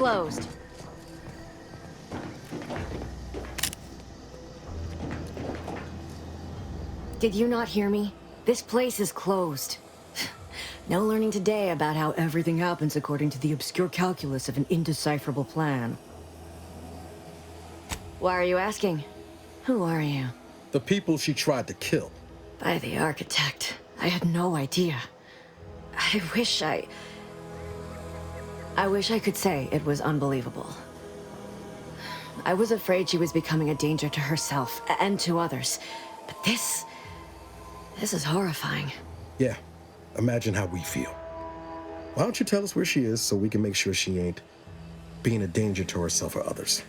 closed. Did you not hear me? This place is closed. No learning today about how everything happens according to the obscure calculus of an indecipherable plan. Why are you asking? Who are you? The people she tried to kill. By the architect. I had no idea. I wish I could say it was unbelievable. I was afraid she was becoming a danger to herself and to others. But this is horrifying. Yeah, imagine how we feel. Why don't you tell us where she is so we can make sure she ain't being a danger to herself or others?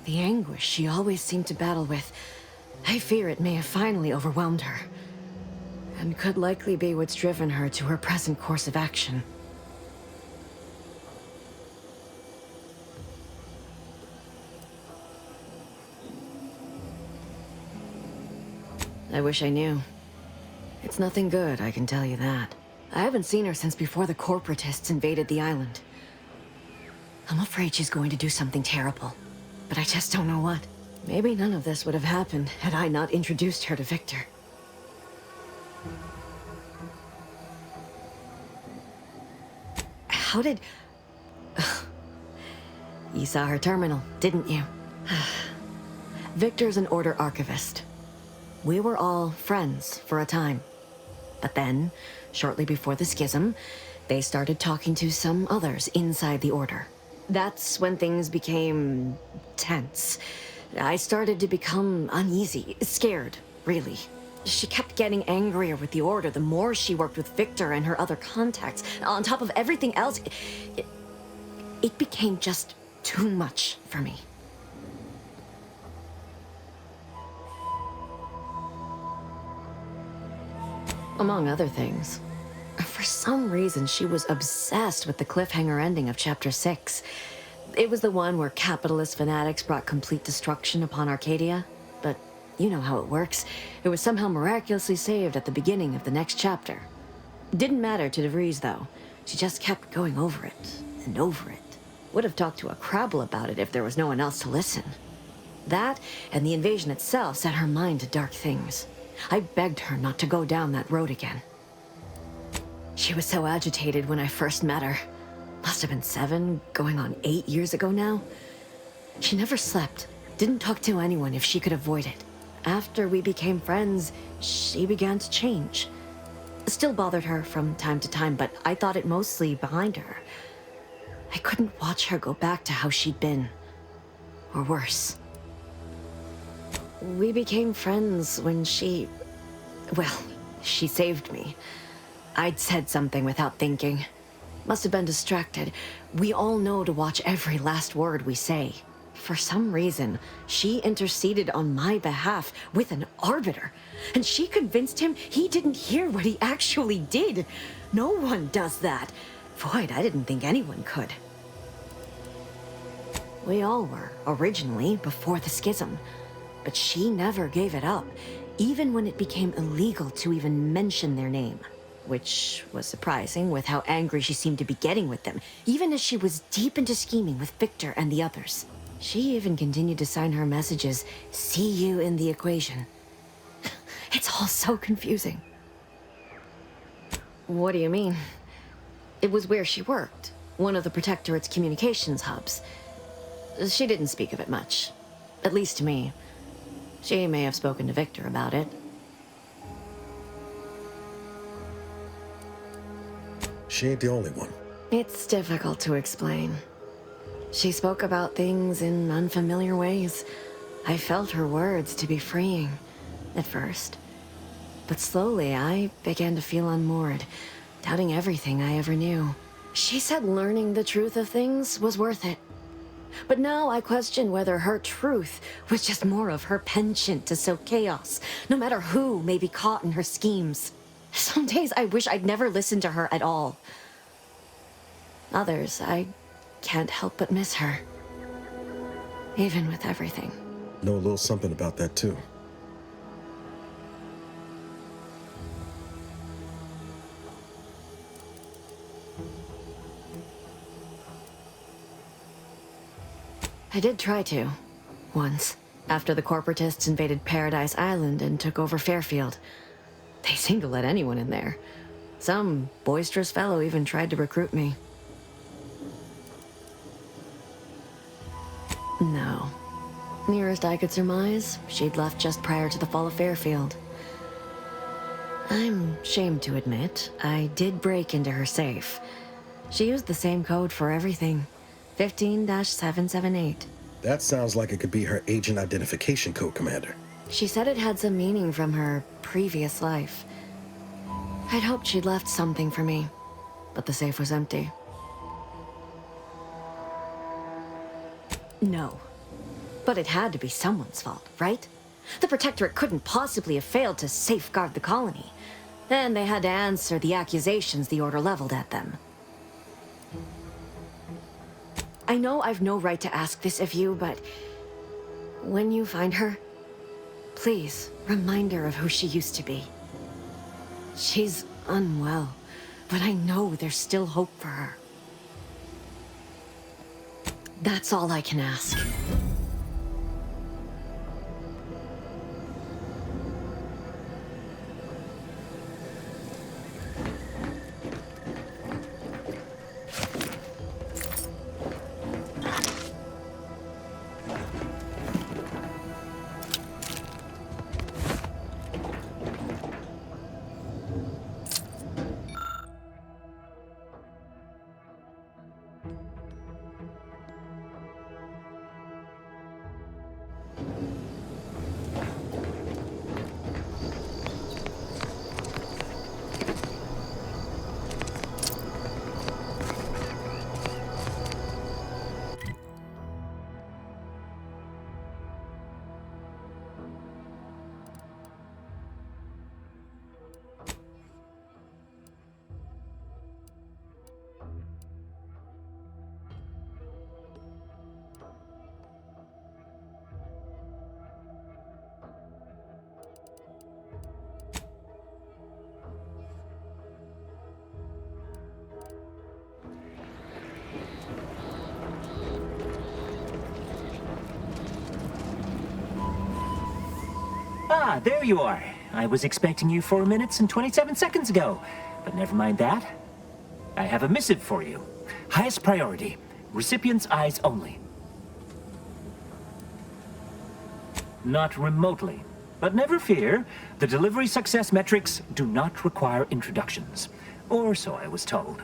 The anguish she always seemed to battle with, I fear it may have finally overwhelmed her, and could likely be what's driven her to her present course of action. I wish I knew. It's nothing good, I can tell you that. I haven't seen her since before the corporatists invaded the island. I'm afraid she's going to do something terrible, but I just don't know what. Maybe none of this would have happened had I not introduced her to Victor. How did... You saw her terminal, didn't you? Victor's an Order archivist. We were all friends for a time. But then, shortly before the schism, they started talking to some others inside the Order. That's when things became tense. I started to become uneasy, scared, really. She kept getting angrier with the Order the more she worked with Victor and her other contacts. On top of everything else, it became just too much for me. Among other things. For some reason, she was obsessed with the cliffhanger ending of Chapter 6. It was the one where capitalist fanatics brought complete destruction upon Arcadia. But you know how it works. It was somehow miraculously saved at the beginning of the next chapter. Didn't matter to DeVries, though. She just kept going over it and over it. Would have talked to a Crabble about it if there was no one else to listen. That, and the invasion itself, set her mind to dark things. I begged her not to go down that road again. She was so agitated when I first met her. Must have been 7, going on 8 years ago now. She never slept, didn't talk to anyone if she could avoid it. After we became friends, she began to change. Still bothered her from time to time, but I thought it mostly behind her. I couldn't watch her go back to how she'd been. Or worse. We became friends when she saved me. I'd said something without thinking. Must have been distracted. We all know to watch every last word we say. For some reason, she interceded on my behalf with an arbiter, and she convinced him he didn't hear what he actually did. No one does that. Void, I didn't think anyone could. We all were, originally, before the schism. But she never gave it up, even when it became illegal to even mention their name. Which was surprising with how angry she seemed to be getting with them, even as she was deep into scheming with Victor and the others. She even continued to sign her messages, "See you in the equation." It's all so confusing. What do you mean? It was where she worked, one of the Protectorate's communications hubs. She didn't speak of it much, at least to me. She may have spoken to Victor about it. She ain't the only one. It's difficult to explain. She spoke about things in unfamiliar ways. I felt her words to be freeing, at first. But slowly, I began to feel unmoored, doubting everything I ever knew. She said learning the truth of things was worth it. But now I question whether her truth was just more of her penchant to sow chaos, no matter who may be caught in her schemes. Some days I wish I'd never listened to her at all. Others, I can't help but miss her. Even with everything. Know a little something about that, too. I did try to. Once. After the corporatists invaded Paradise Island and took over Fairfield. They seemed to let anyone in there. Some boisterous fellow even tried to recruit me. No. Nearest I could surmise, she'd left just prior to the fall of Fairfield. I'm ashamed to admit, I did break into her safe. She used the same code for everything. 15-778. That sounds like it could be her agent identification code, Commander. She said it had some meaning from her previous life. I'd hoped she'd left something for me, but the safe was empty. No. But it had to be someone's fault, right? The Protectorate couldn't possibly have failed to safeguard the colony. Then they had to answer the accusations the Order leveled at them. I know I've no right to ask this of you, but when you find her, please remind her of who she used to be. She's unwell, but I know there's still hope for her. That's all I can ask. Ah, there you are. I was expecting you 4 minutes and 27 seconds ago. But never mind that. I have a missive for you. Highest priority. Recipient's eyes only. Not remotely. But never fear. The delivery success metrics do not require introductions. Or so I was told.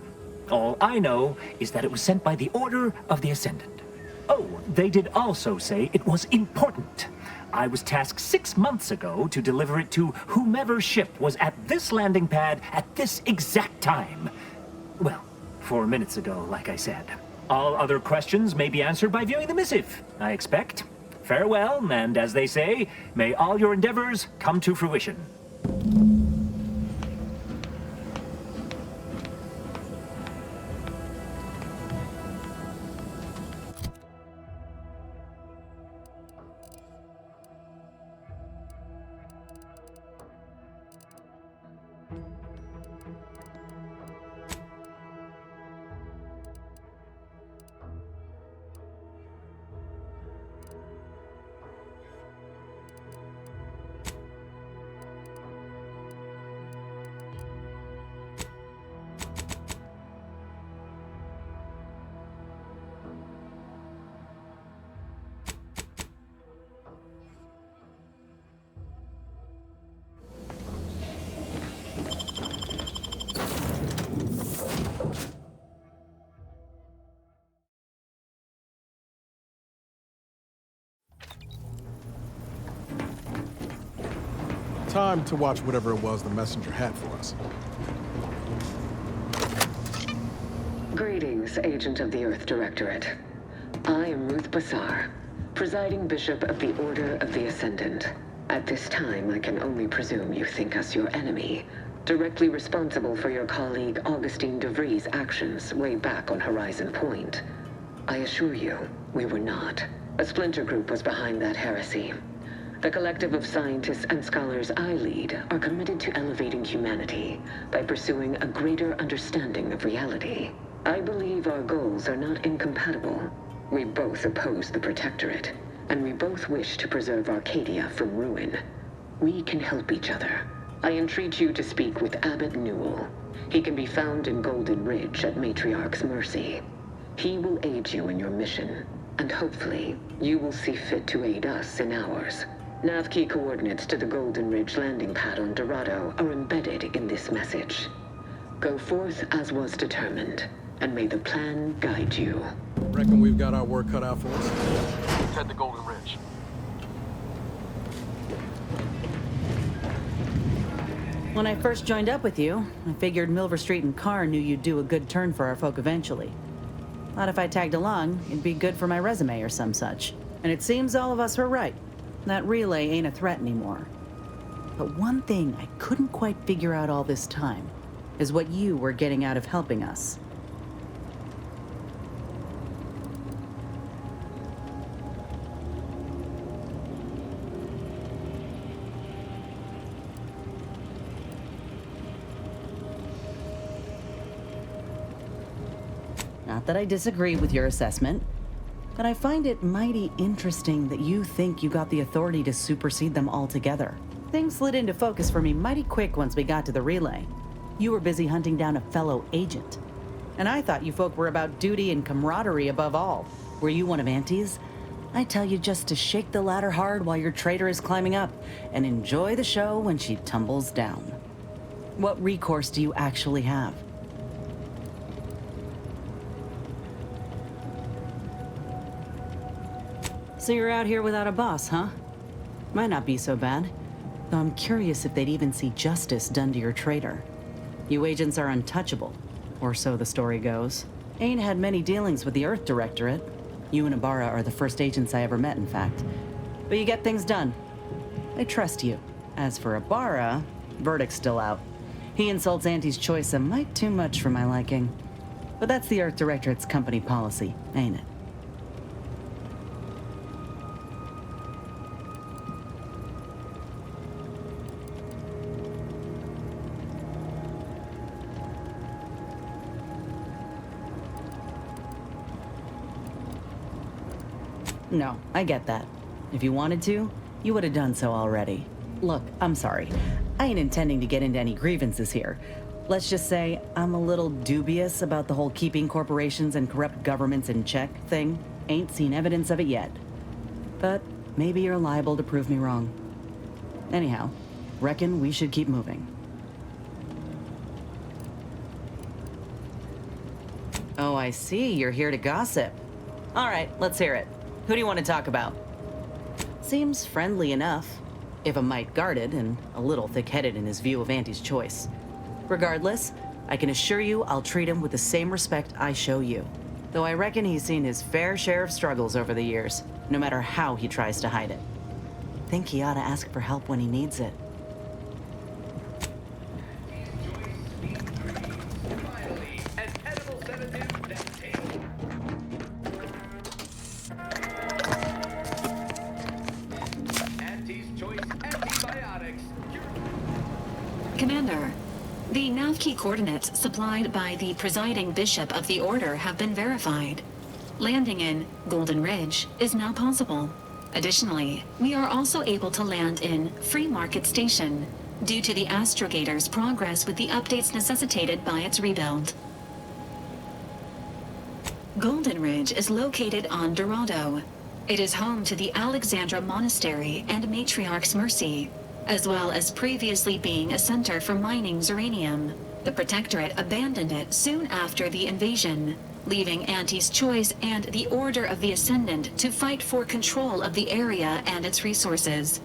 All I know is that it was sent by the Order of the Ascendant. Oh, they did also say it was important. I was tasked 6 months ago to deliver it to whomever ship was at this landing pad at this exact time. Well, 4 minutes ago, like I said. All other questions may be answered by viewing the missive, I expect. Farewell, and as they say, may all your endeavors come to fruition. Time to watch whatever it was the messenger had for us. Greetings, Agent of the Earth Directorate. I am Ruth Bassar, presiding Bishop of the Order of the Ascendant. At this time, I can only presume you think us your enemy, directly responsible for your colleague Augustine de Vries' actions way back on Horizon Point. I assure you, we were not. A splinter group was behind that heresy. The collective of scientists and scholars I lead are committed to elevating humanity by pursuing a greater understanding of reality. I believe our goals are not incompatible. We both oppose the Protectorate, and we both wish to preserve Arcadia from ruin. We can help each other. I entreat you to speak with Abbot Newell. He can be found in Golden Ridge at Matriarch's mercy. He will aid you in your mission, and hopefully, you will see fit to aid us in ours. Nav key coordinates to the Golden Ridge landing pad on Dorado are embedded in this message. Go forth as was determined, and may the plan guide you. Reckon we've got our work cut out for us? Let's head to Golden Ridge. When I first joined up with you, I figured Milver Street and Carr knew you'd do a good turn for our folk eventually. Thought if I tagged along, it'd be good for my resume or some such. And it seems all of us were right. That relay ain't a threat anymore. But one thing I couldn't quite figure out all this time is what you were getting out of helping us. Not that I disagree with your assessment, but I find it mighty interesting that you think you got the authority to supersede them altogether. Things slid into focus for me mighty quick once we got to the relay. You were busy hunting down a fellow agent. And I thought you folk were about duty and camaraderie above all. Were you one of Auntie's? I tell you just to shake the ladder hard while your traitor is climbing up, and enjoy the show when she tumbles down. What recourse do you actually have? So you're out here without a boss, huh? Might not be so bad. Though I'm curious if they'd even see justice done to your traitor. You agents are untouchable, or so the story goes. Ain't had many dealings with the Earth Directorate. You and Ibarra are the first agents I ever met, in fact. But you get things done. I trust you. As for Ibarra, verdict's still out. He insults Auntie's choice a mite too much for my liking. But that's the Earth Directorate's company policy, ain't it? No, I get that. If you wanted to, you would have done so already. Look, I'm sorry. I ain't intending to get into any grievances here. Let's just say I'm a little dubious about the whole keeping corporations and corrupt governments in check thing. Ain't seen evidence of it yet. But maybe you're liable to prove me wrong. Anyhow, reckon we should keep moving. Oh, I see. You're here to gossip. All right, let's hear it. Who do you want to talk about? Seems friendly enough, if a mite guarded and a little thick-headed in his view of Auntie's choice. Regardless, I can assure you I'll treat him with the same respect I show you. Though I reckon he's seen his fair share of struggles over the years, no matter how he tries to hide it. Think he ought to ask for help when he needs it. Commander, the nav key coordinates supplied by the presiding bishop of the Order have been verified. Landing in Golden Ridge is now possible. Additionally, we are also able to land in Free Market Station, due to the astrogator's progress with the updates necessitated by its rebuild. Golden Ridge is located on Dorado. It is home to the Alexandra Monastery and Matriarch's Mercy, as well as previously being a center for mining uranium. The Protectorate abandoned it soon after the invasion, leaving Auntie's Choice and the Order of the Ascendant to fight for control of the area and its resources.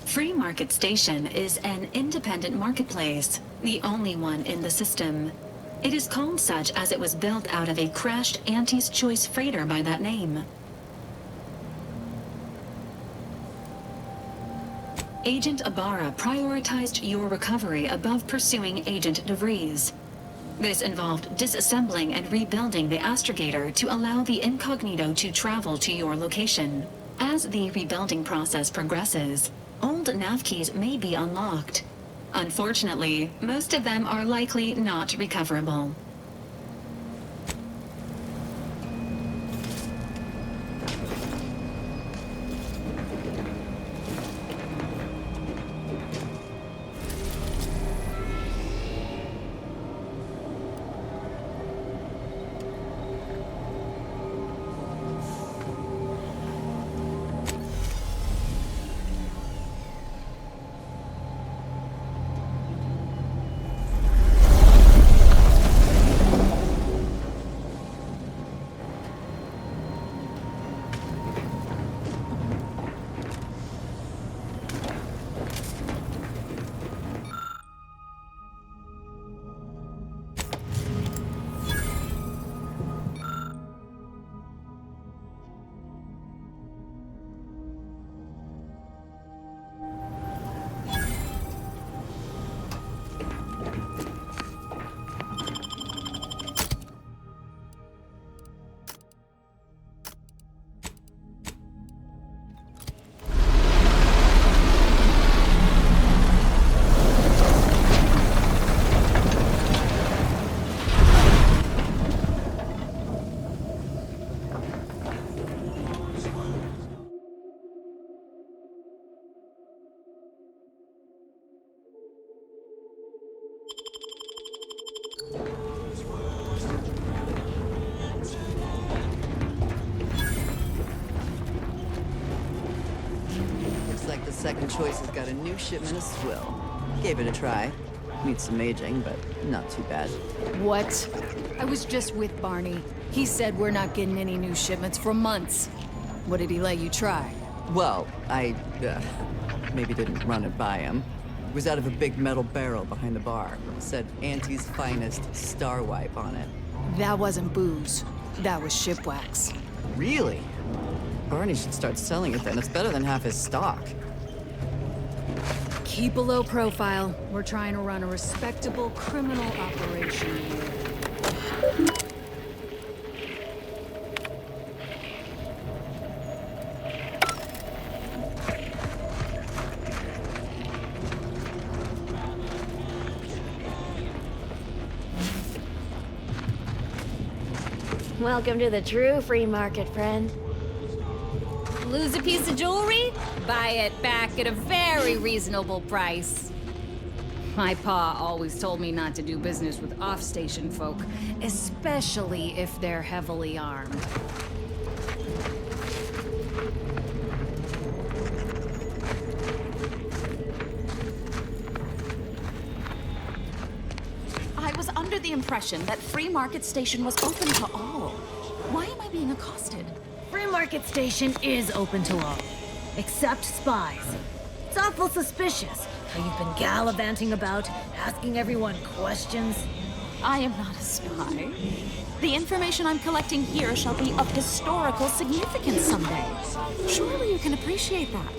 Free Market Station is an independent marketplace, the only one in the system. It is called such as it was built out of a crashed Auntie's Choice freighter by that name. Agent Ibarra prioritized your recovery above pursuing Agent DeVries. This involved disassembling and rebuilding the astrogator to allow the incognito to travel to your location. As the rebuilding process progresses, old nav keys may be unlocked. Unfortunately, most of them are likely not recoverable. and Choice has got a new shipment of swill. Gave it a try. Needs some aging, but not too bad. What? I was just with Barney. He said we're not getting any new shipments for months. What did he let you try? Well, I, maybe didn't run it by him. It was out of a big metal barrel behind the bar. Said Auntie's finest star wipe on it. That wasn't booze. That was ship wax. Really? Barney should start selling it then. It's better than half his stock. Keep a low profile. We're trying to run a respectable criminal operation here. Welcome to the true free market, friend. Lose a piece of jewelry? Buy it back at a very reasonable price. My pa always told me not to do business with off-station folk, especially if they're heavily armed. I was under the impression that Free Market Station was open to all. Why am I being accosted? Free Market Station is open to all, except spies. It's awful suspicious how you've been gallivanting about, asking everyone questions. I am not a spy. The information I'm collecting here shall be of historical significance someday. Surely you can appreciate that.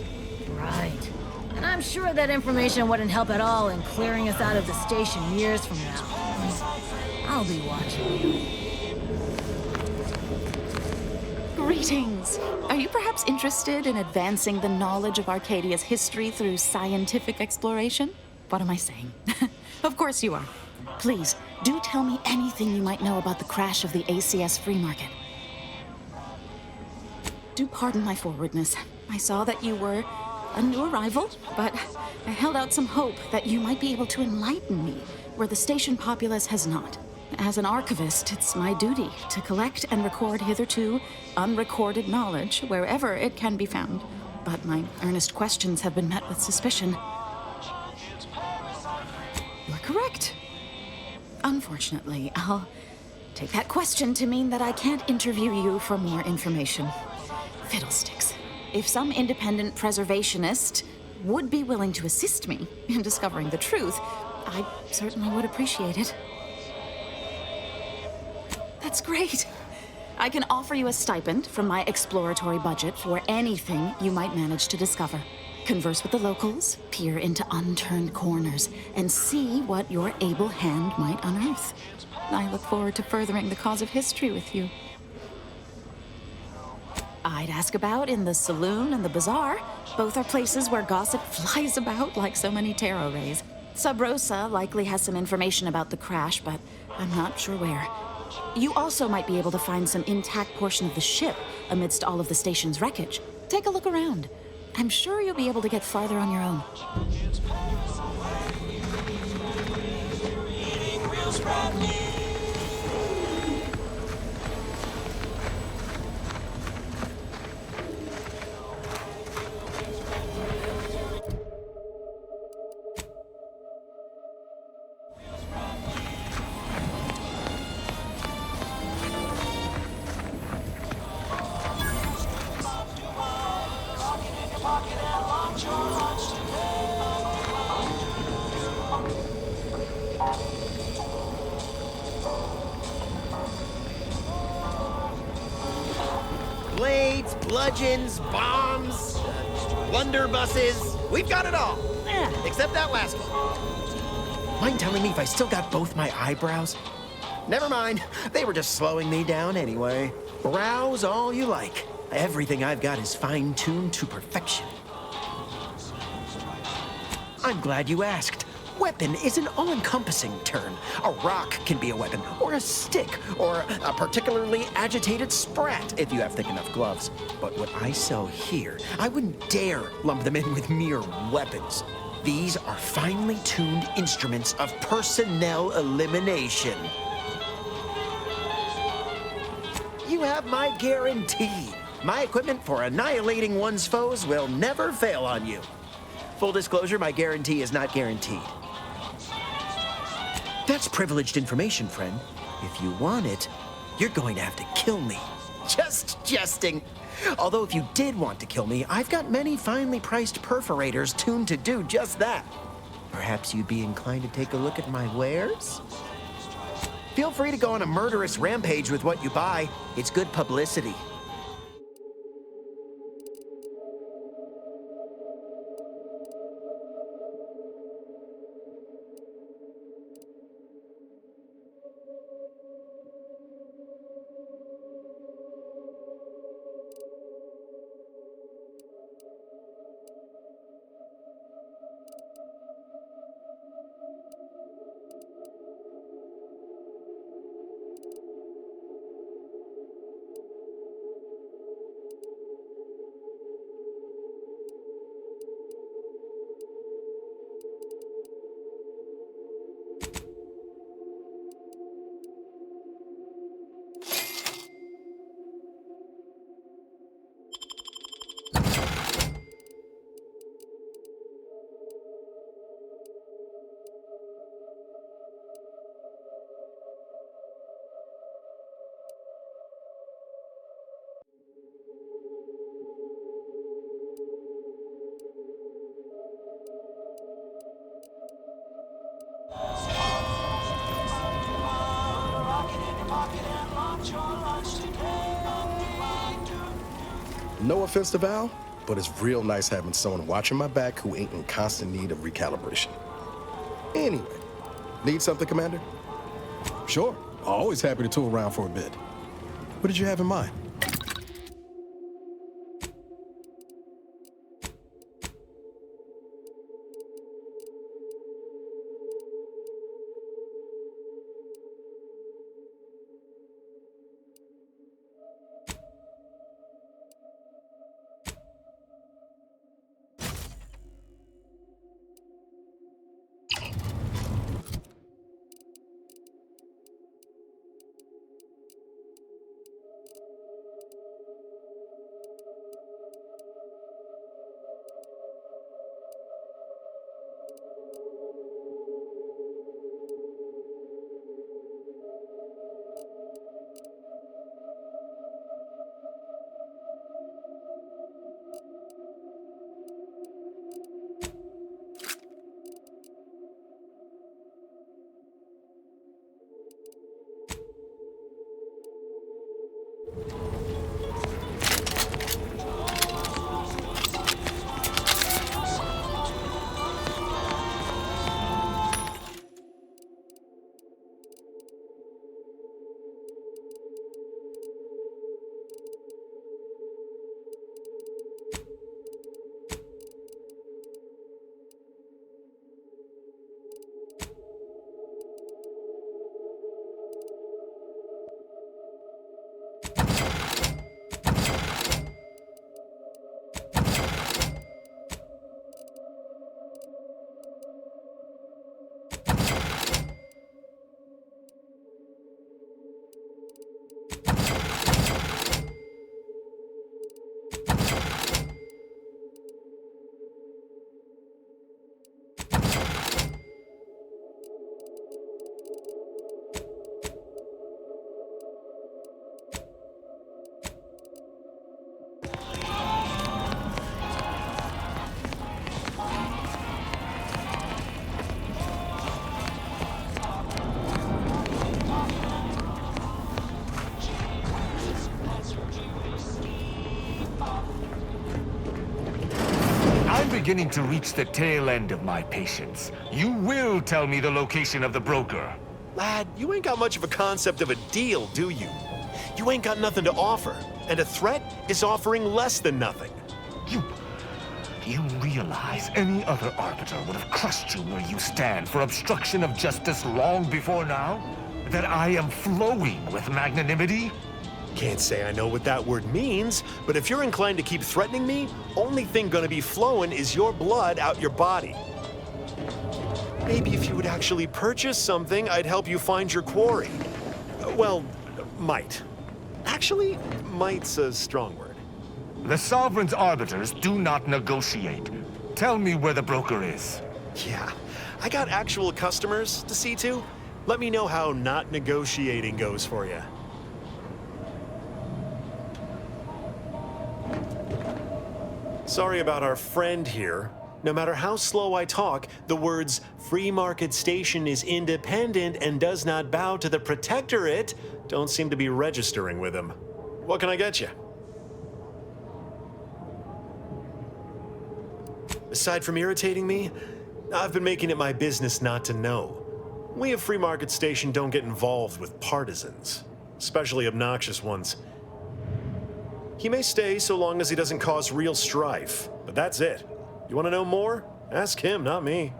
Right. And I'm sure that information wouldn't help at all in clearing us out of the station years from now. I'll be watching you. Greetings. Are you perhaps interested in advancing the knowledge of Arcadia's history through scientific exploration? What am I saying? Of course you are. Please, do tell me anything you might know about the crash of the ACS free market. Do pardon my forwardness. I saw that you were a new arrival, but I held out some hope that you might be able to enlighten me where the station populace has not. As an archivist, it's my duty to collect and record hitherto unrecorded knowledge wherever it can be found. But my earnest questions have been met with suspicion. You're correct. Unfortunately, I'll take that question to mean that I can't interview you for more information. Fiddlesticks. If some independent preservationist would be willing to assist me in discovering the truth, I certainly would appreciate it. That's great. I can offer you a stipend from my exploratory budget for anything you might manage to discover. Converse with the locals, peer into unturned corners, and see what your able hand might unearth. I look forward to furthering the cause of history with you. I'd ask about in the saloon and the bazaar. Both are places where gossip flies about like so many tarot rays. Sub Rosa likely has some information about the crash, but I'm not sure where. You also might be able to find some intact portion of the ship amidst all of the station's wreckage. Take a look around. I'm sure you'll be able to get farther on your own. Blades, bludgeons, bombs, blunderbusses. We've got it all. Except that last one. Mind telling me if I still got both my eyebrows? Never mind. They were just slowing me down anyway. Browse all you like. Everything I've got is fine-tuned to perfection. I'm glad you asked. Weapon is an all-encompassing term. A rock can be a weapon, or a stick, or a particularly agitated sprat if you have thick enough gloves. But what I sell here, I wouldn't dare lump them in with mere weapons. These are finely tuned instruments of personnel elimination. You have my guarantee. My equipment for annihilating one's foes will never fail on you. Full disclosure, my guarantee is not guaranteed. That's privileged information, friend. If you want it, you're going to have to kill me. Just jesting. Although if you did want to kill me, I've got many finely priced perforators tuned to do just that. Perhaps you'd be inclined to take a look at my wares? Feel free to go on a murderous rampage with what you buy. It's good publicity. No offense to Val, but it's real nice having someone watching my back who ain't in constant need of recalibration. Anyway, need something, Commander? Sure, always happy to tool around for a bit. What did you have in mind? Beginning to reach the tail end of my patience. You will tell me the location of the broker. Lad, you ain't got much of a concept of a deal, do you? You ain't got nothing to offer, and a threat is offering less than nothing. You realize any other arbiter would have crushed you where you stand for obstruction of justice long before now? That I am flowing with magnanimity? Can't say I know what that word means, but if you're inclined to keep threatening me, only thing gonna be flowing is your blood out your body. Maybe if you would actually purchase something, I'd help you find your quarry. Well, might. Actually, might's a strong word. The Sovereign's arbiters do not negotiate. Tell me where the broker is. Yeah, I got actual customers to see to. Let me know how not negotiating goes for you. Sorry about our friend here. No matter how slow I talk, the words "free market station is independent and does not bow to the Protectorate" don't seem to be registering with him. What can I get you? Aside from irritating me, I've been making it my business not to know. We at Free Market Station don't get involved with partisans, especially obnoxious ones. He may stay so long as he doesn't cause real strife, but that's it. You want to know more? Ask him, not me.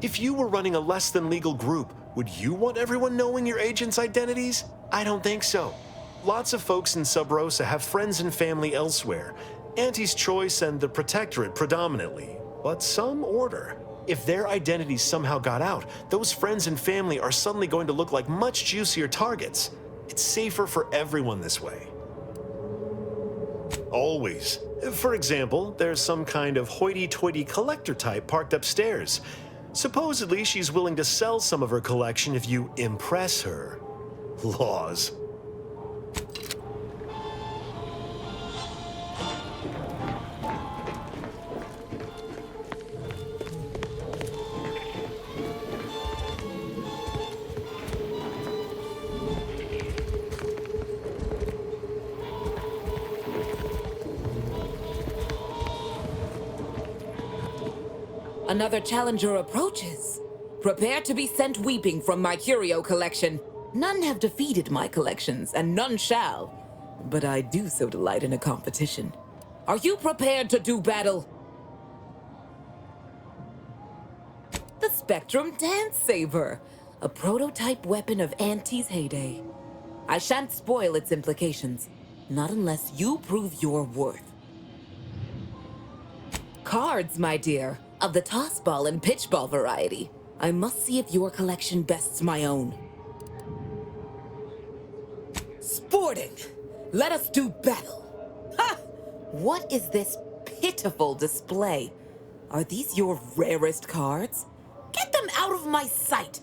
If you were running a less than legal group, would you want everyone knowing your agents' identities? I don't think so. Lots of folks in Sub Rosa have friends and family elsewhere. Auntie's Choice and the Protectorate predominantly, but some order. If their identities somehow got out, those friends and family are suddenly going to look like much juicier targets. It's safer for everyone this way. Always. For example, there's some kind of hoity-toity collector type parked upstairs. Supposedly, she's willing to sell some of her collection if you impress her. Laws. Another challenger approaches. Prepare to be sent weeping from my curio collection. None have defeated my collections, and none shall. But I do so delight in a competition. Are you prepared to do battle? The Spectrum Dance Saber, a prototype weapon of Auntie's heyday. I shan't spoil its implications, not unless you prove your worth. Cards, my dear, of the tossball and pitchball variety. I must see if your collection bests my own. Sporting! Let us do battle! Ha! What is this pitiful display? Are these your rarest cards? Get them out of my sight!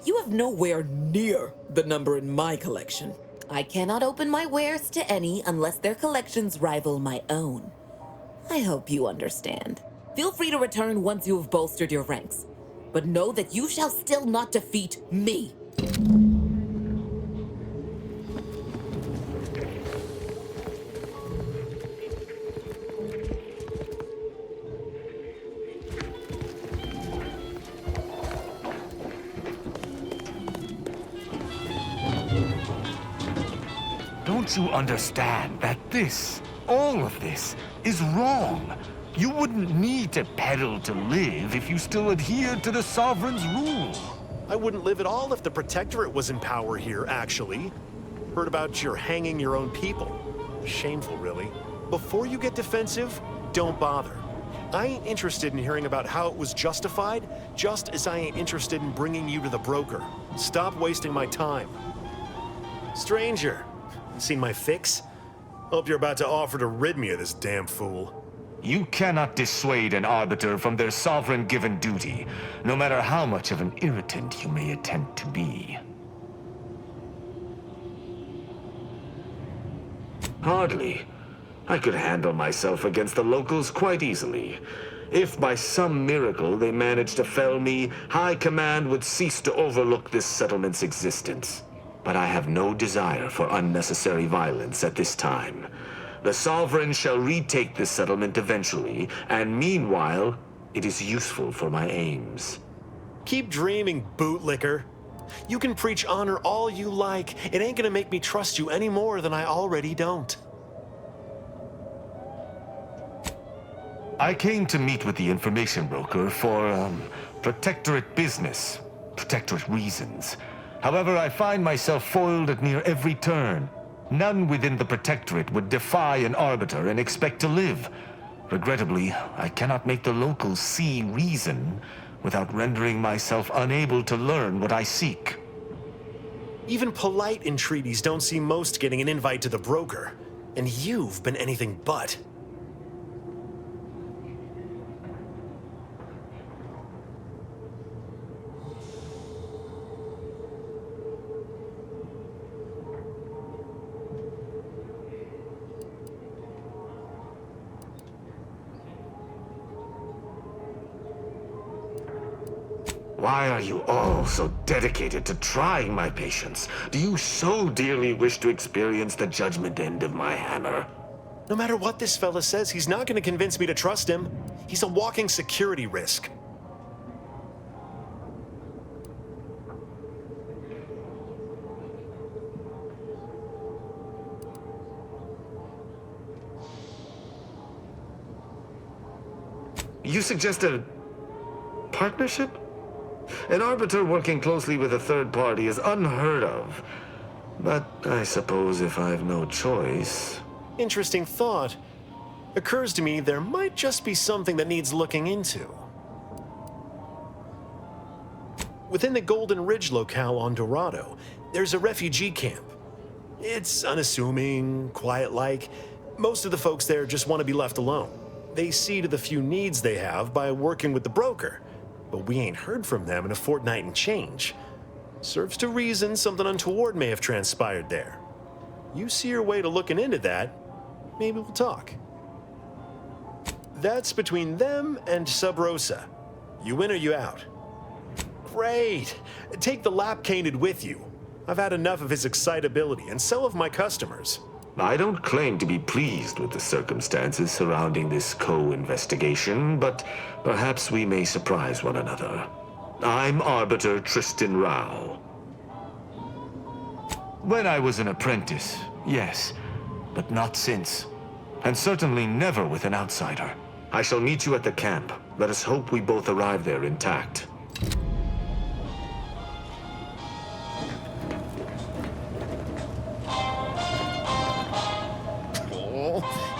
You have nowhere near the number in my collection. I cannot open my wares to any unless their collections rival my own. I hope you understand. Feel free to return once you have bolstered your ranks. But know that you shall still not defeat me. Don't you understand that this, all of this, is wrong? You wouldn't need to peddle to live if you still adhered to the Sovereign's rule. I wouldn't live at all if the Protectorate was in power here, actually. Heard about your hanging your own people. Shameful, really. Before you get defensive, don't bother. I ain't interested in hearing about how it was justified, just as I ain't interested in bringing you to the broker. Stop wasting my time. Stranger, you seen my fix? Hope you're about to offer to rid me of this damn fool. You cannot dissuade an arbiter from their sovereign-given duty, no matter how much of an irritant you may attempt to be. Hardly. I could handle myself against the locals quite easily. If by some miracle they managed to fell me, High Command would cease to overlook this settlement's existence. But I have no desire for unnecessary violence at this time. The Sovereign shall retake this settlement eventually, and meanwhile, it is useful for my aims. Keep dreaming, bootlicker. You can preach honor all you like. It ain't gonna make me trust you any more than I already don't. I came to meet with the information broker for, Protectorate business, Protectorate reasons. However, I find myself foiled at near every turn. None within the Protectorate would defy an arbiter and expect to live. Regrettably, I cannot make the locals see reason without rendering myself unable to learn what I seek. Even polite entreaties don't see most getting an invite to the broker. And you've been anything but. Why are you all so dedicated to trying my patience? Do you so dearly wish to experience the judgment end of my hammer? No matter what this fella says, he's not going to convince me to trust him. He's a walking security risk. You suggest a partnership? An arbiter working closely with a third party is unheard of. But I suppose if I've no choice... Interesting thought. Occurs to me there might just be something that needs looking into. Within the Golden Ridge locale on Dorado, there's a refugee camp. It's unassuming, quiet-like. Most of the folks there just want to be left alone. They see to the few needs they have by working with the broker. But we ain't heard from them in a fortnight and change. Serves to reason something untoward may have transpired there. You see your way to looking into that, maybe we'll talk. That's between them and Sub Rosa. You in or you out? Great! Take the lap canid with you. I've had enough of his excitability, and so have my customers. I don't claim to be pleased with the circumstances surrounding this co-investigation, but perhaps we may surprise one another. I'm Arbiter Tristan Rao. When I was an apprentice, yes, but not since. And certainly never with an outsider. I shall meet you at the camp. Let us hope we both arrive there intact.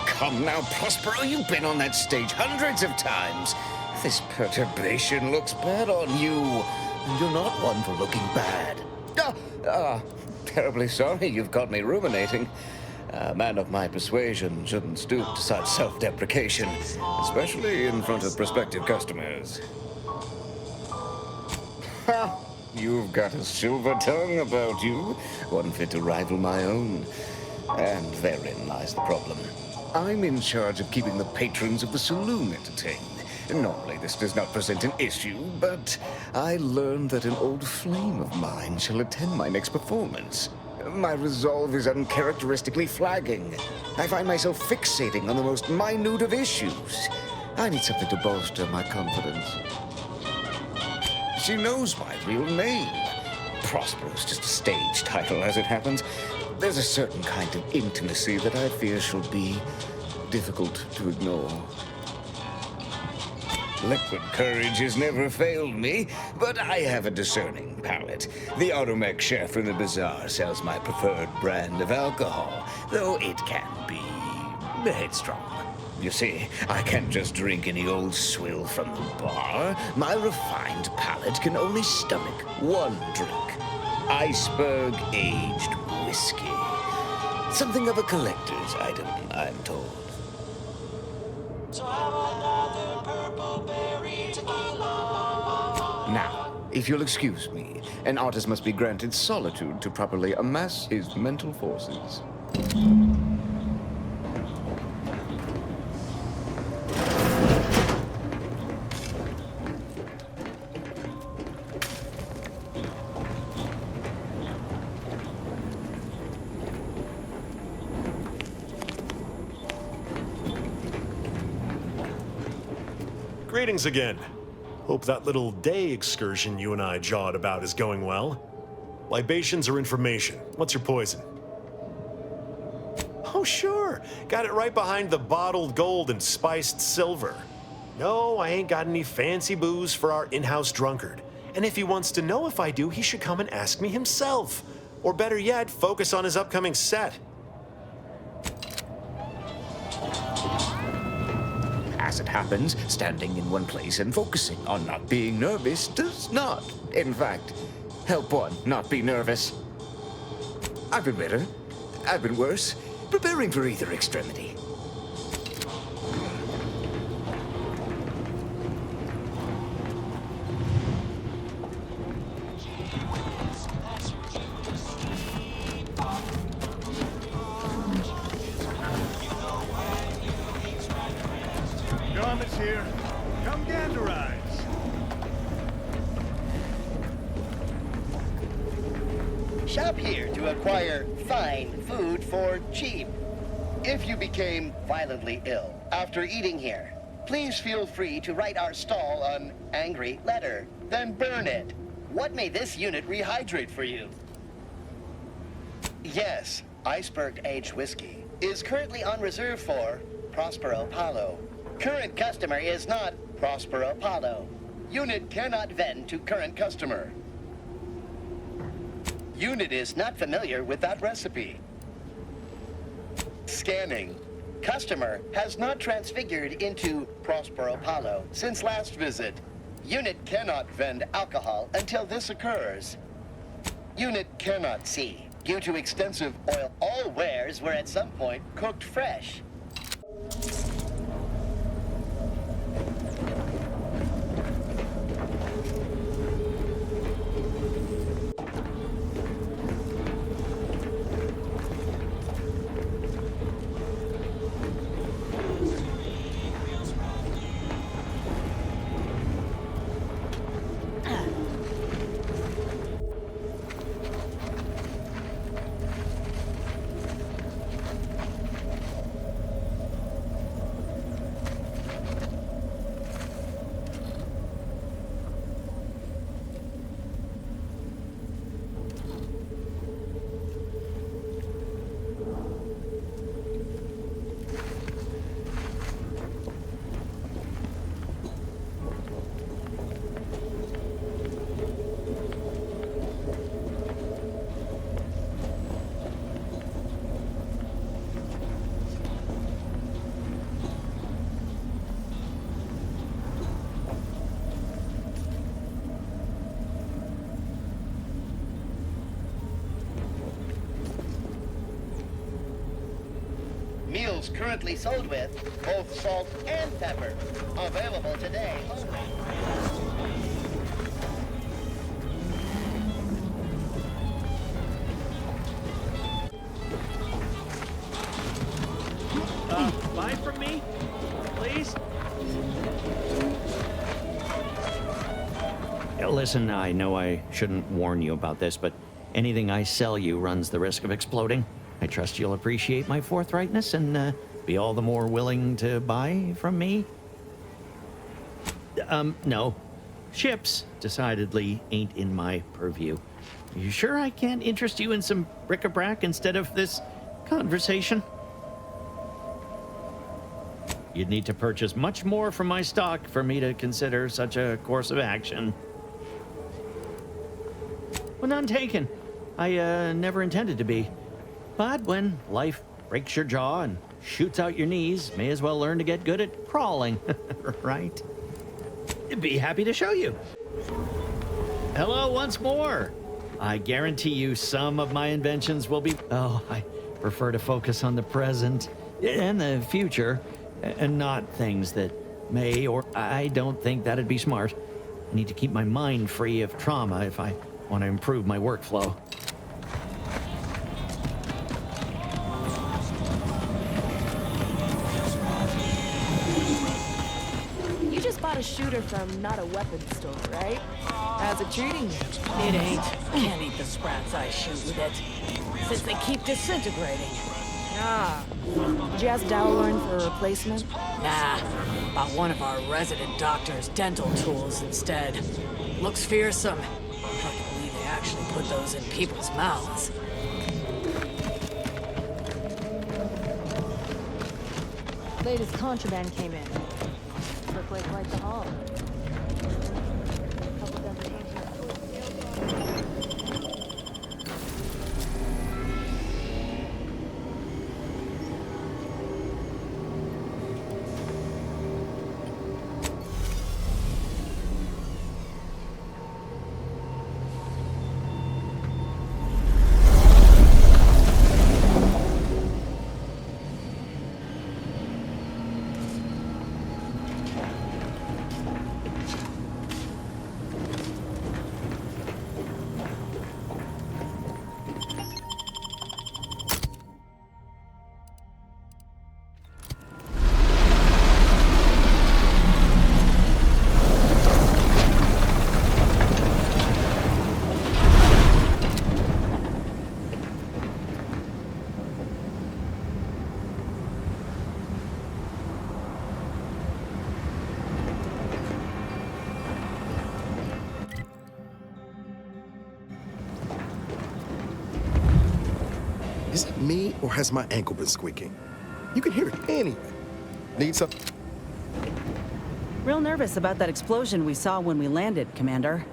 Come now, Prospero, you've been on that stage hundreds of times. This perturbation looks bad on you, and you're not one for looking bad. Terribly sorry you've got me ruminating. A man of my persuasion shouldn't stoop to such self-deprecation, especially in front of prospective customers. Ha! You've got a silver tongue about you, one fit to rival my own. And therein lies the problem. I'm in charge of keeping the patrons of the saloon entertained. Normally this does not present an issue, but I learned that an old flame of mine shall attend my next performance. My resolve is uncharacteristically flagging. I find myself fixating on the most minute of issues. I need something to bolster my confidence. She knows my real name. Prospero's just a stage title, as it happens. There's a certain kind of intimacy that I fear shall be difficult to ignore. Liquid courage has never failed me, but I have a discerning palate. The automech chef in the bazaar sells my preferred brand of alcohol, though it can be headstrong. You see, I can't just drink any old swill from the bar. My refined palate can only stomach one drink. Iceberg aged whiskey. Something of a collector's item, I'm told. Now, if you'll excuse me, an artist must be granted solitude to properly amass his mental forces. Greetings again. Hope that little day excursion you and I jawed about is going well. Libations or information? What's your poison? Oh, sure. Got it right behind the bottled gold and spiced silver. No, I ain't got any fancy booze for our in-house drunkard. And if he wants to know if I do, he should come and ask me himself. Or better yet, focus on his upcoming set. As it happens, standing in one place and focusing on not being nervous does not, in fact, help one not be nervous. I've been better. I've been worse. Preparing for either extremity. Here. Come ganderize. Shop here to acquire fine food for cheap. If you became violently ill after eating here, please feel free to write our stall an angry letter, then burn it. What may this unit rehydrate for you? Yes, iceberg aged whiskey is currently on reserve for Prospero Paulo. Current customer is not Prospero Paulo. Unit cannot vend to current customer. Unit is not familiar with that recipe. Scanning. Customer has not transfigured into Prospero Paulo since last visit. Unit cannot vend alcohol until this occurs. Unit cannot see due to extensive oil. All wares were at some point cooked fresh. Meals currently sold with both salt and pepper. Available today only. Buy from me, please? Listen, I know I shouldn't warn you about this, but anything I sell you runs the risk of exploding. I trust you'll appreciate my forthrightness and be all the more willing to buy from me. No. Ships decidedly ain't in my purview. Are you sure I can't interest you in some bric-a-brac instead of this conversation? You'd need to purchase much more from my stock for me to consider such a course of action. Well, none taken. I never intended to be. But when life breaks your jaw and shoots out your knees, may as well learn to get good at crawling, right? Be happy to show you. Hello once more. I guarantee you some of my inventions will be... Oh, I prefer to focus on the present and the future, and not things that may or... I don't think that'd be smart. I need to keep my mind free of trauma if I want to improve my workflow. A shooter from not a weapons store, right? How's it treating you? It ain't. Can't eat the sprats I shoot with it. Since they keep disintegrating. Ah. Did you ask Dowlorn for a replacement? Nah. Bought one of our resident doctor's dental tools instead. Looks fearsome. Hard to believe they actually put those in people's mouths. Latest contraband came in. Look like quite the haul. Couple dozen Is it me, or has my ankle been squeaking? You can hear it anyway. Need some... Real nervous about that explosion we saw when we landed, Commander.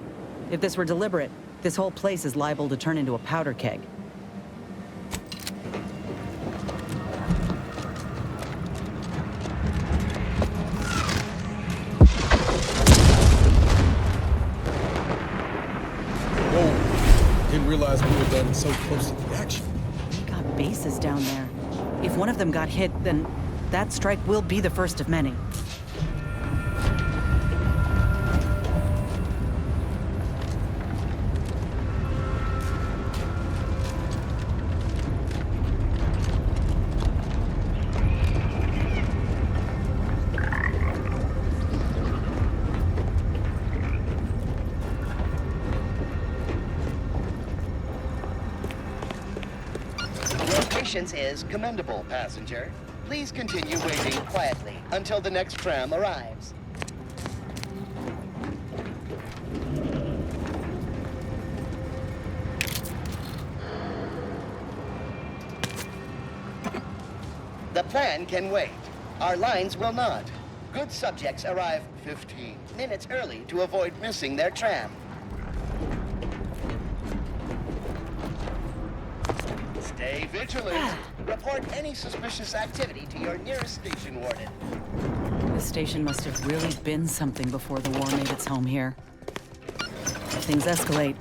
If this were deliberate, this whole place is liable to turn into a powder keg. Whoa, didn't realize we were getting so close to the action. We got bases down there. If one of them got hit, then that strike will be the first of many. Is commendable, passenger. Please continue waiting quietly until the next tram arrives. The plan can wait. Our lines will not. Good subjects arrive 15 minutes early to avoid missing their tram. Stay vigilant. Report any suspicious activity to your nearest station warden. This station must have really been something before the war made its home here. If things escalate,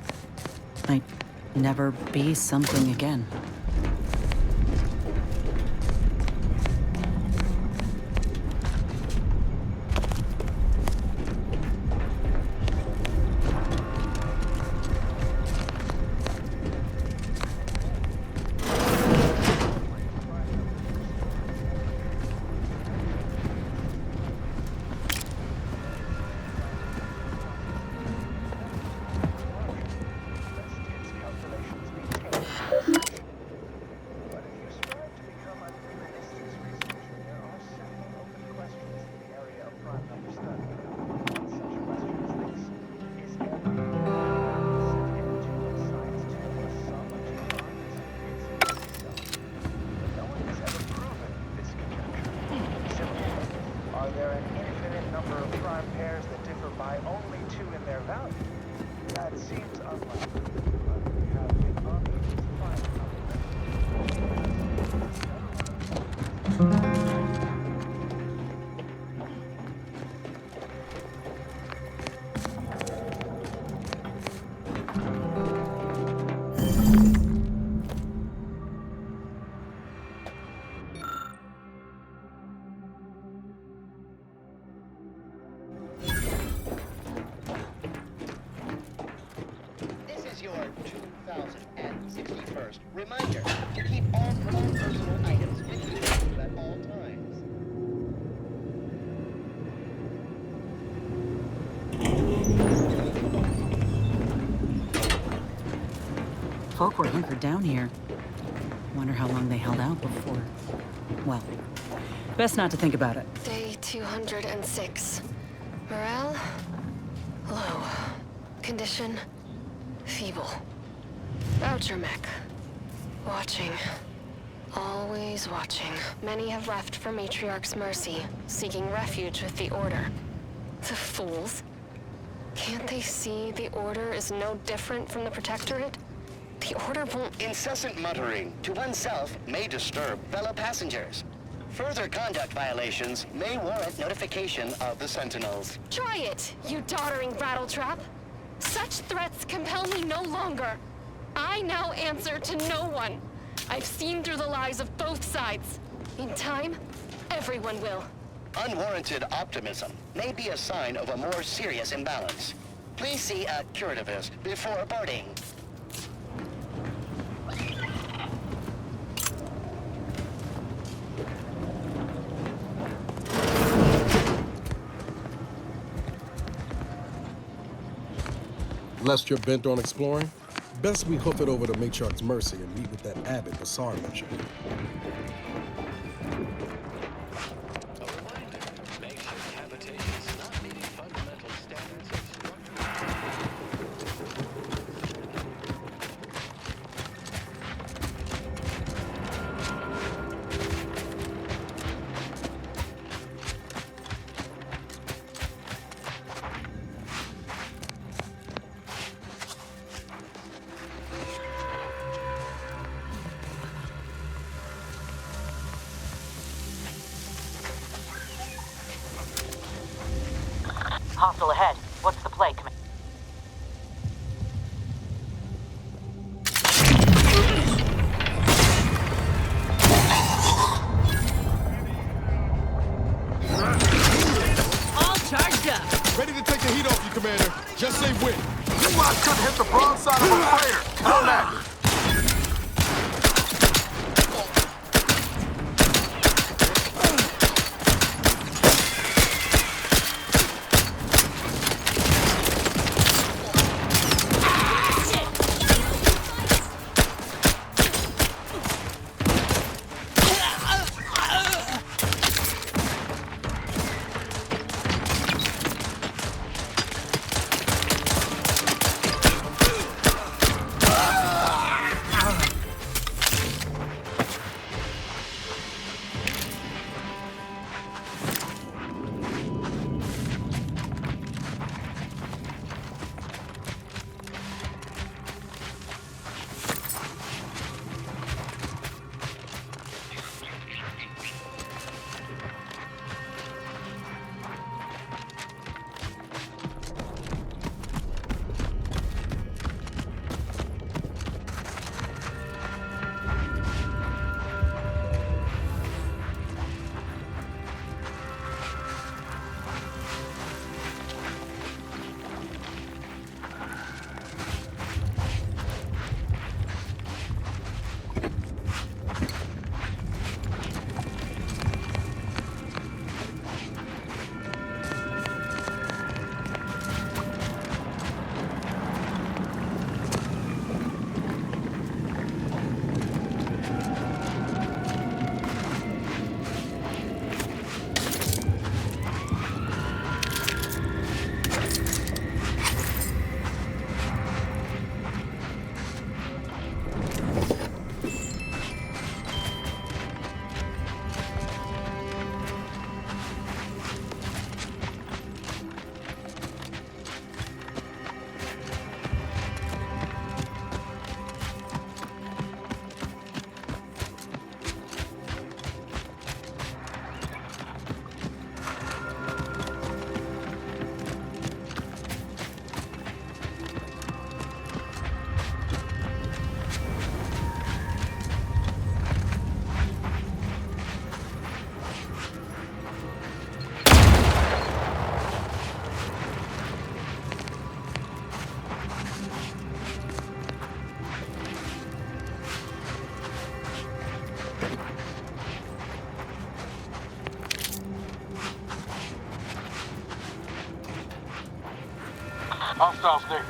might never be something again. Reminder to keep all personal items with you at all times. Folk were hunkered down here. Wonder how long they held out before. Well, best not to think about it. Day 206. Morale? Low. Condition? Feeble. Voucher mech. Watching. Always watching. Many have left for Matriarch's mercy, seeking refuge with the Order. The fools. Can't they see the Order is no different from the Protectorate? The Order won't... Incessant muttering to oneself may disturb fellow passengers. Further conduct violations may warrant notification of the Sentinels. Try it, you doddering rattletrap! Such threats compel me no longer. I now answer to no one. I've seen through the lies of both sides. In time, everyone will. Unwarranted optimism may be a sign of a more serious imbalance. Please see a curativist before boarding. Lest you're bent on exploring, best we hoof it over to Matriarch's mercy and meet with that abbot Basar mentioned. Hostile ahead. What's the play, Commander? All charged up. Ready to take the heat off you, Commander. Just say when. You might could hit the broadside of a freighter. Count that. Hostiles near.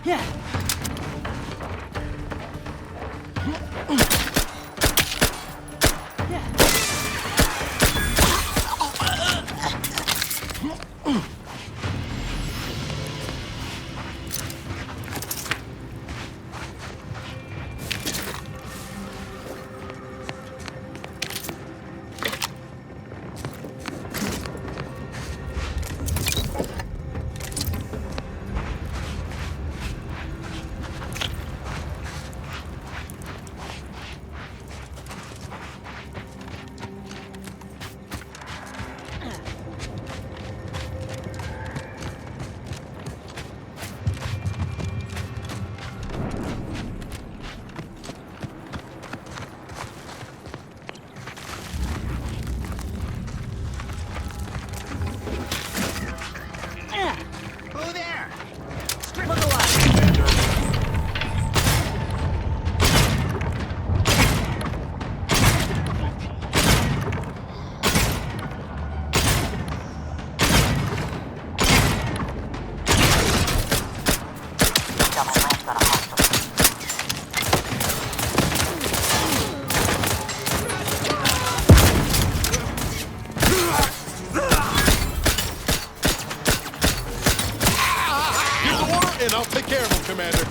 Yeah. And I'll take care of him, Commander.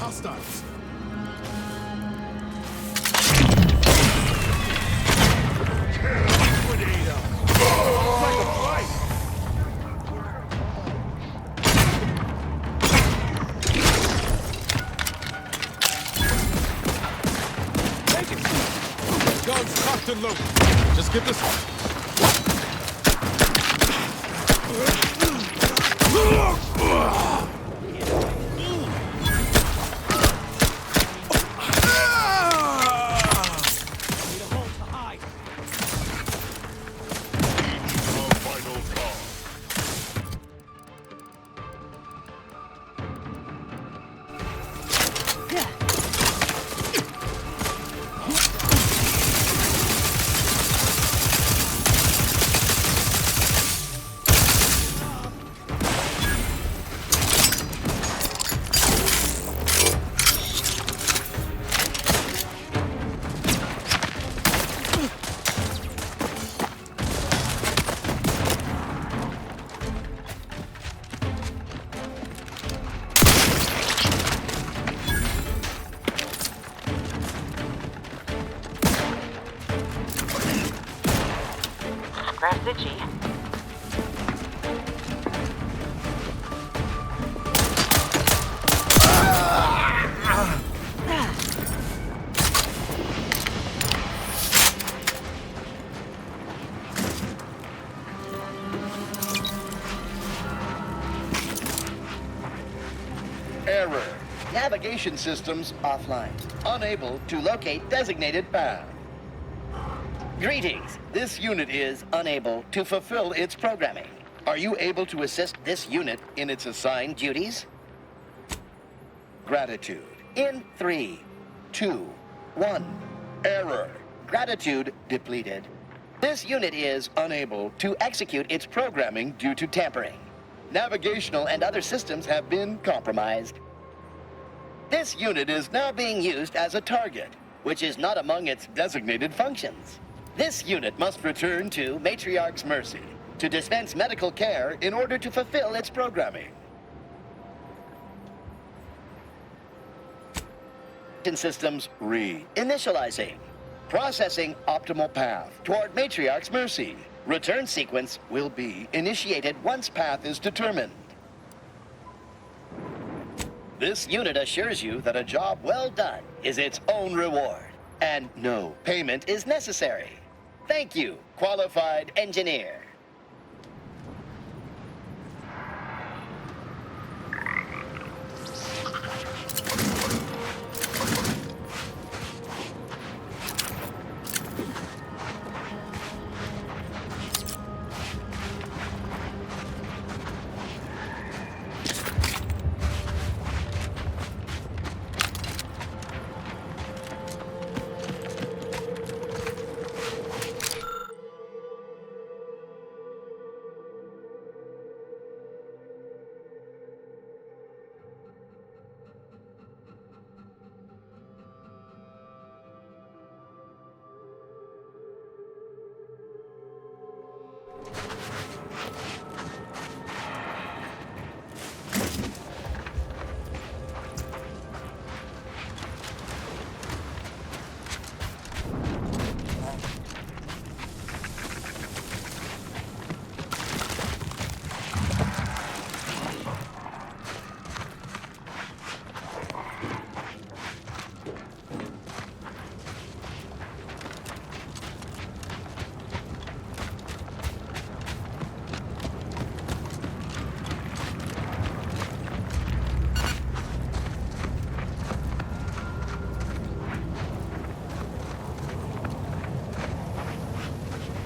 Hostiles. Guns cocked and loaded. Just get this. Grabbed itchy. Error. Navigation systems offline. Unable to locate designated path. Greetings. This unit is unable to fulfill its programming. Are you able to assist this unit in its assigned duties? Gratitude. In 3, 2, 1. Error. Gratitude depleted. This unit is unable to execute its programming due to tampering. Navigational and other systems have been compromised. This unit is now being used as a target, which is not among its designated functions. This unit must return to Matriarch's mercy to dispense medical care in order to fulfill its programming. Systems re-initializing. Processing optimal path toward Matriarch's mercy. Return sequence will be initiated once path is determined. This unit assures you that a job well done is its own reward, and no payment is necessary. Thank you, qualified engineer.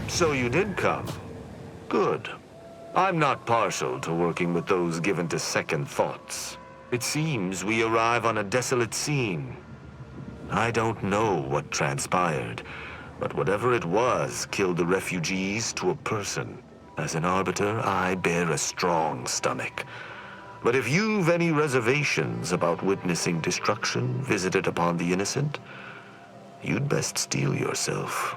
So you did come. Good. I'm not partial to working with those given to second thoughts. It seems we arrive on a desolate scene. I don't know what transpired, but whatever it was killed the refugees to a person. As an arbiter, I bear a strong stomach. But if you've any reservations about witnessing destruction visited upon the innocent, you'd best steel yourself.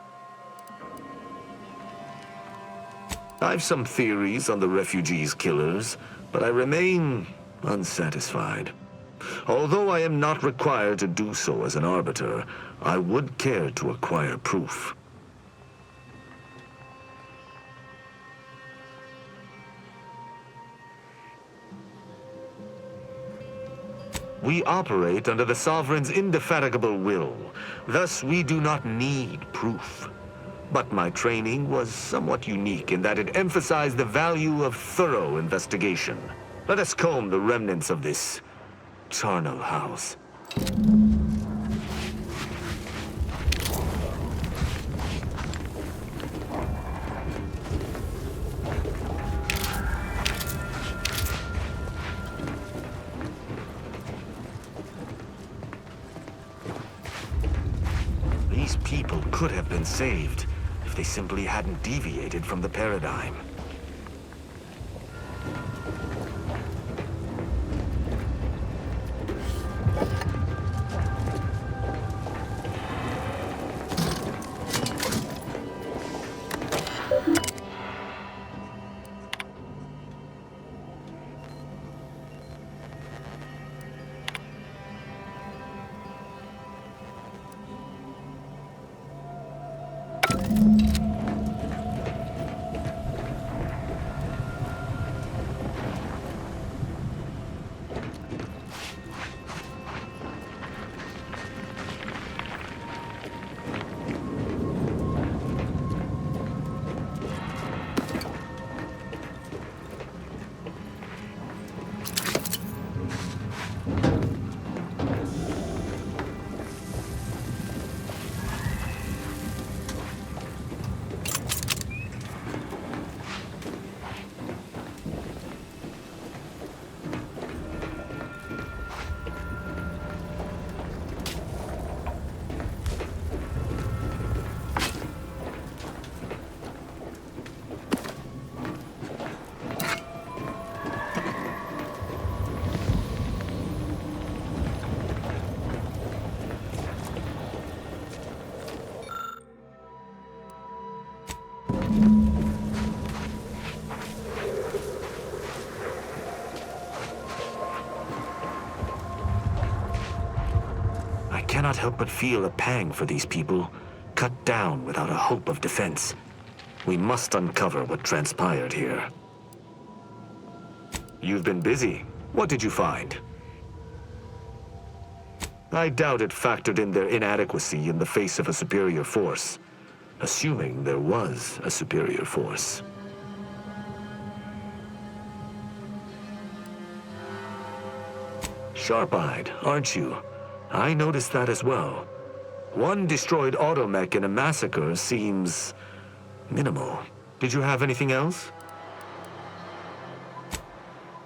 I've some theories on the refugees' killers, but I remain unsatisfied. Although I am not required to do so as an arbiter, I would care to acquire proof. We operate under the Sovereign's indefatigable will. Thus, we do not need proof. But my training was somewhat unique in that it emphasized the value of thorough investigation. Let us comb the remnants of this charnel house. These people could have been saved if they simply hadn't deviated from the paradigm. I cannot help but feel a pang for these people, cut down without a hope of defense. We must uncover what transpired here. You've been busy. What did you find? I doubt it factored in their inadequacy in the face of a superior force, assuming there was a superior force. Sharp-eyed, aren't you? I noticed that as well. One destroyed automech in a massacre seems minimal. Did you have anything else?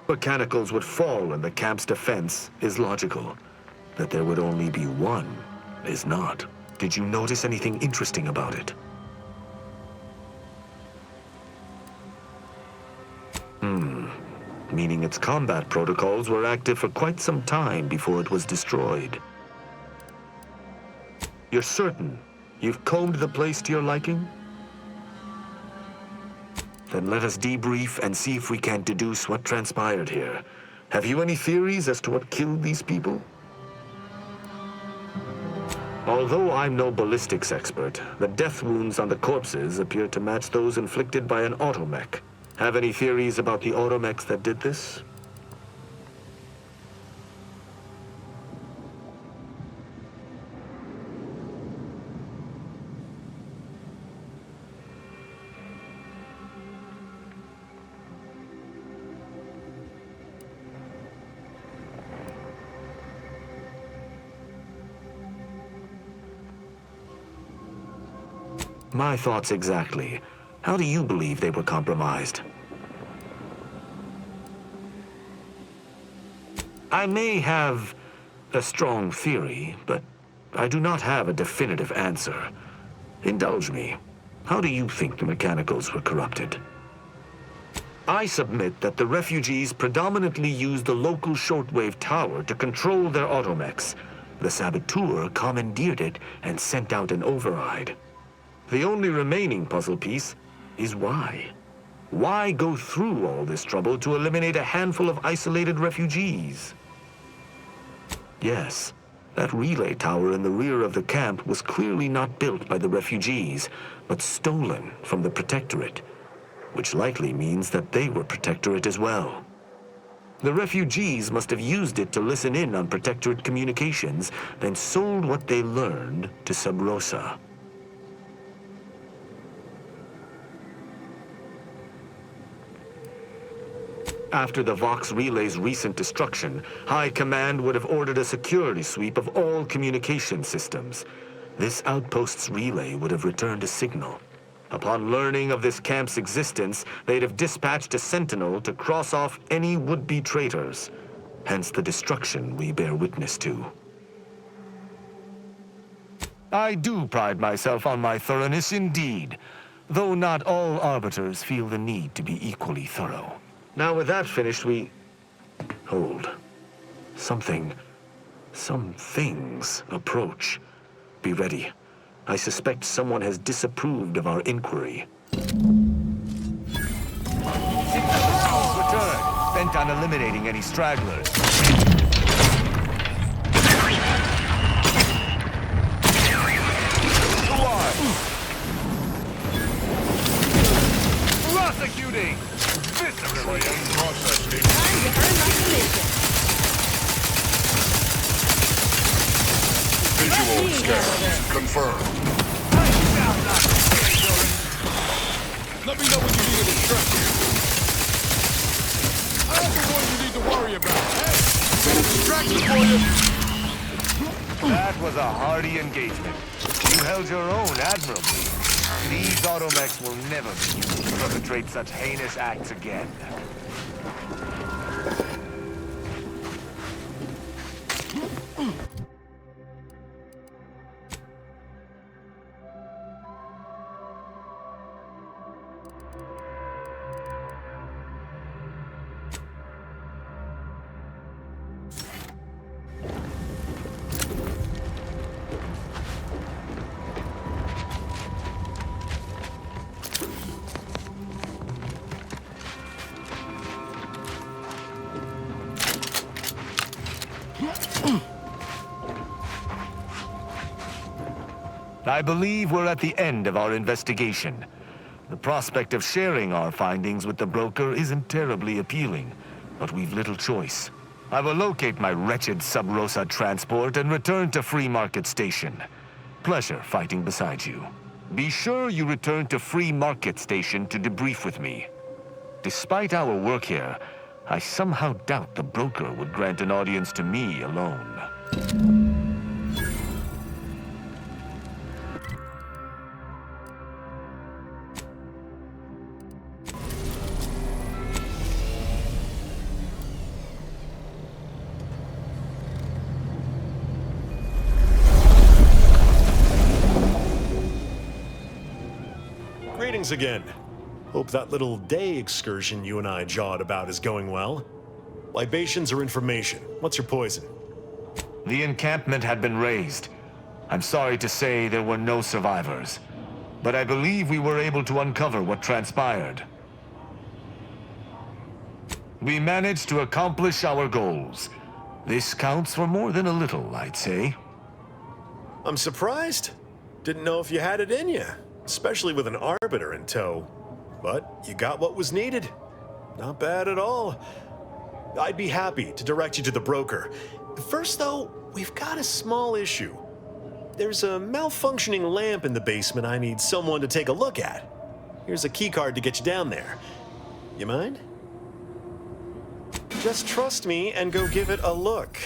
Mechanicals would fall in the camp's defense is logical. That there would only be one is not. Did you notice anything interesting about it? Meaning its combat protocols were active for quite some time before it was destroyed. You're certain you've combed the place to your liking? Then let us debrief and see if we can deduce what transpired here. Have you any theories as to what killed these people? Although I'm no ballistics expert, the death wounds on the corpses appear to match those inflicted by an automech. Have any theories about the automechs that did this? My thoughts exactly. How do you believe they were compromised? I may have a strong theory, but I do not have a definitive answer. Indulge me. How do you think the mechanicals were corrupted? I submit that the refugees predominantly used the local shortwave tower to control their automechs. The saboteur commandeered it and sent out an override. The only remaining puzzle piece is why. Why go through all this trouble to eliminate a handful of isolated refugees? Yes. That relay tower in the rear of the camp was clearly not built by the refugees, but stolen from the Protectorate, which likely means that they were Protectorate as well. The refugees must have used it to listen in on Protectorate communications, then sold what they learned to Sub Rosa. After the Vox Relay's recent destruction, High Command would have ordered a security sweep of all communication systems. This outpost's relay would have returned a signal. Upon learning of this camp's existence, they'd have dispatched a sentinel to cross off any would-be traitors. Hence the destruction we bear witness to. I do pride myself on my thoroughness indeed, though not all arbiters feel the need to be equally thorough. Now with that finished, we... Hold. Some things approach. Be ready. I suspect someone has disapproved of our inquiry. Return, bent on eliminating any stragglers. Go on! Prosecuting! Viscerally processing. Time to earn my commission. Visual scans confirmed. Let me know when you need an instruction. I'm the one you need to worry about. Hey, distraction for you. That was a hardy engagement. You held your own admirably. These automechs will never be used to perpetrate such heinous acts again. I believe we're at the end of our investigation. The prospect of sharing our findings with the broker isn't terribly appealing, but we've little choice. I will locate my wretched Sub Rosa transport and return to Free Market Station. Pleasure fighting beside you. Be sure you return to Free Market Station to debrief with me. Despite our work here, I somehow doubt the broker would grant an audience to me alone. Greetings again. Hope that little day excursion you and I jawed about is going well. Libations or information? What's your poison? The encampment had been razed. I'm sorry to say there were no survivors, but I believe we were able to uncover what transpired. We managed to accomplish our goals. This counts for more than a little, I'd say. I'm surprised. Didn't know if you had it in you, especially with an arbiter in tow. But you got what was needed. Not bad at all. I'd be happy to direct you to the broker. First, though, we've got a small issue. There's a malfunctioning lamp in the basement I need someone to take a look at. Here's a keycard to get you down there. You mind? Just trust me and go give it a look.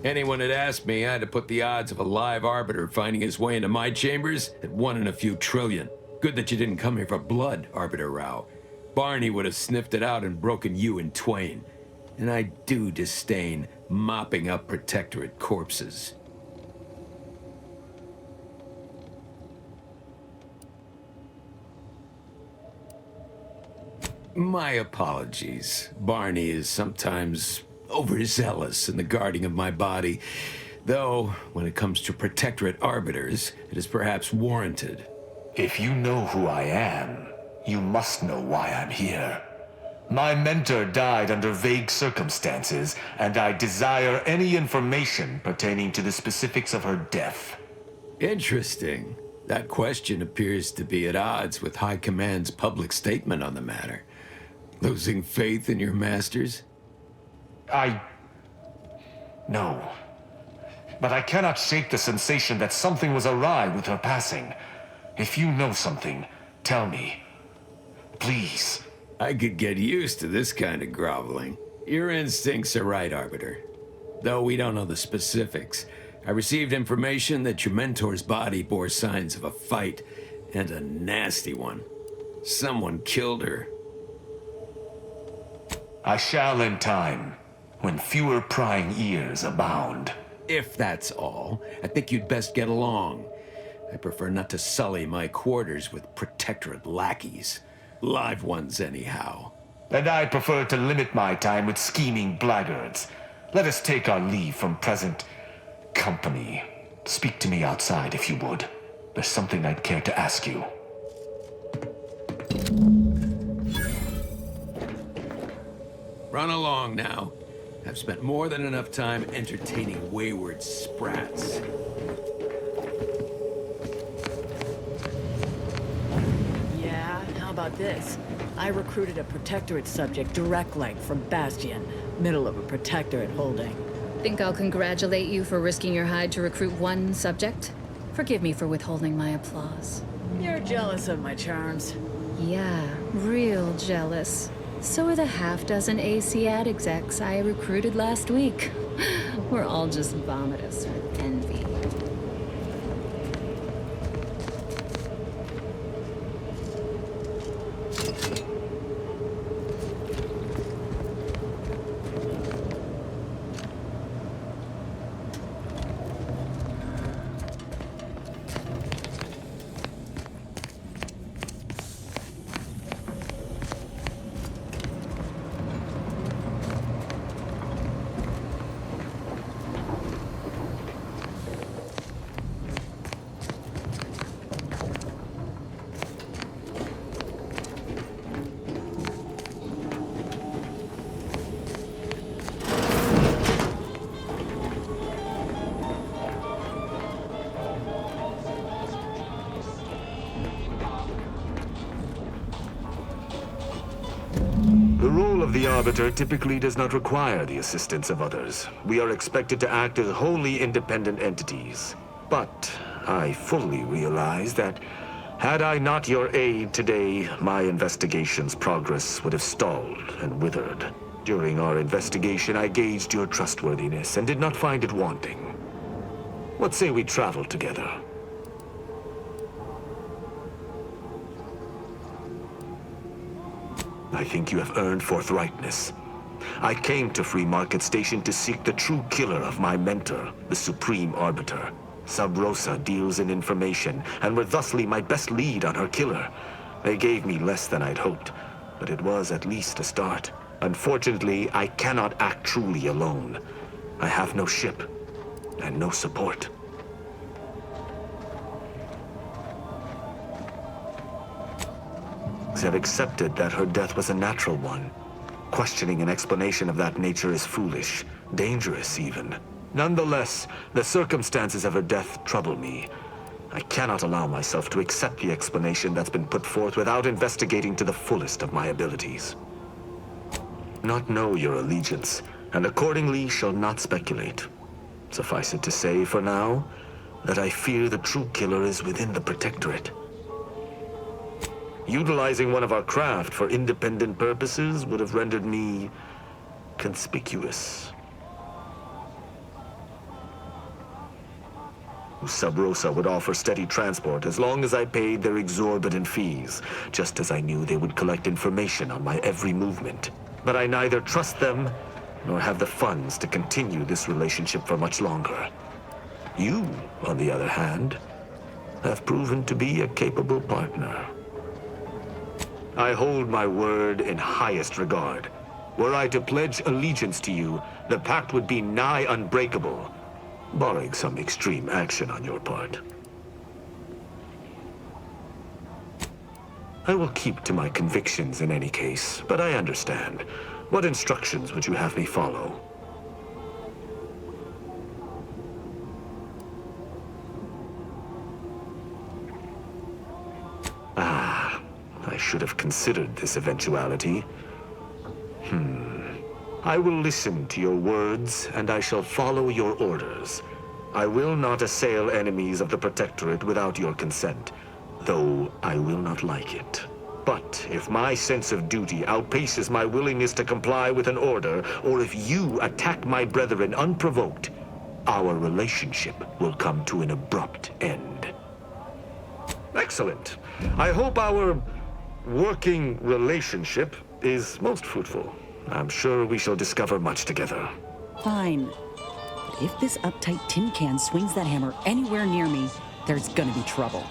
Anyone had asked me, I had to put the odds of a live arbiter finding his way into my chambers at 1 in a few trillion. Good that you didn't come here for blood, Arbiter Rao. Barney would have sniffed it out and broken you in twain. And I do disdain mopping up Protectorate corpses. My apologies. Barney is sometimes overzealous in the guarding of my body, though when it comes to Protectorate arbiters, it is perhaps warranted. If you know who I am, you must know why I'm here. My mentor died under vague circumstances, and I desire any information pertaining to the specifics of her death. Interesting. That question appears to be at odds with High Command's public statement on the matter. Losing faith in your masters? No. But I cannot shake the sensation that something was awry with her passing. If you know something, tell me. Please. I could get used to this kind of groveling. Your instincts are right, Arbiter. Though we don't know the specifics, I received information that your mentor's body bore signs of a fight, and a nasty one. Someone killed her. I shall in time, when fewer prying ears abound. If that's all, I think you'd best get along. I prefer not to sully my quarters with Protectorate lackeys. Live ones, anyhow. And I prefer to limit my time with scheming blackguards. Let us take our leave from present company. Speak to me outside, if you would. There's something I'd care to ask you. Run along now. I've spent more than enough time entertaining wayward sprats. Yeah, how about this? I recruited a Protectorate subject direct like from Bastion, middle of a Protectorate holding. Think I'll congratulate you for risking your hide to recruit one subject? Forgive me for withholding my applause. You're jealous of my charms. Yeah, real jealous. So are the half-dozen AC-ad execs I recruited last week. We're all just vomitous with envy. The role of the Arbiter typically does not require the assistance of others. We are expected to act as wholly independent entities. But I fully realize that had I not your aid today, my investigation's progress would have stalled and withered. During our investigation, I gauged your trustworthiness and did not find it wanting. What say we travel together? I think you have earned forthrightness. I came to Free Market Station to seek the true killer of my mentor, the Supreme Arbiter. Sub Rosa deals in information, and were thusly my best lead on her killer. They gave me less than I'd hoped, but it was at least a start. Unfortunately, I cannot act truly alone. I have no ship, and no support. Have accepted that her death was a natural one. Questioning an explanation of that nature is foolish, dangerous even. Nonetheless, the circumstances of her death trouble me. I cannot allow myself to accept the explanation that's been put forth without investigating to the fullest of my abilities. Not know your allegiance, and accordingly shall not speculate. Suffice it to say, for now, that I fear the true killer is within the Protectorate. Utilizing one of our craft for independent purposes would have rendered me conspicuous. Sub Rosa would offer steady transport as long as I paid their exorbitant fees, just as I knew they would collect information on my every movement. But I neither trust them nor have the funds to continue this relationship for much longer. You, on the other hand, have proven to be a capable partner. I hold my word in highest regard. Were I to pledge allegiance to you, the pact would be nigh unbreakable, barring some extreme action on your part. I will keep to my convictions in any case, but I understand. What instructions would you have me follow? I should have considered this eventuality. I will listen to your words, and I shall follow your orders. I will not assail enemies of the Protectorate without your consent, though I will not like it. But if my sense of duty outpaces my willingness to comply with an order, or if you attack my brethren unprovoked, our relationship will come to an abrupt end. Excellent. I hope our working relationship is most fruitful. I'm sure we shall discover much together. Fine. But if this uptight tin can swings that hammer anywhere near me, there's gonna be trouble.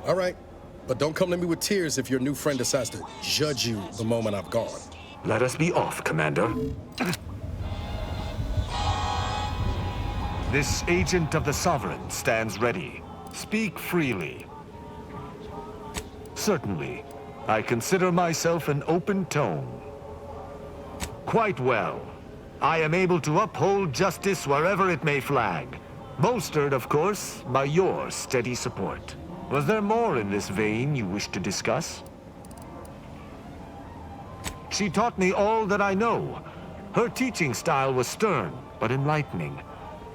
All right, but don't come to me with tears if your new friend decides to judge you the moment I've gone. Let us be off, Commander. This agent of the Sovereign stands ready. Speak freely. Certainly. I consider myself an open tone. Quite well. I am able to uphold justice wherever it may flag. Bolstered, of course, by your steady support. Was there more in this vein you wish to discuss? She taught me all that I know. Her teaching style was stern, but enlightening.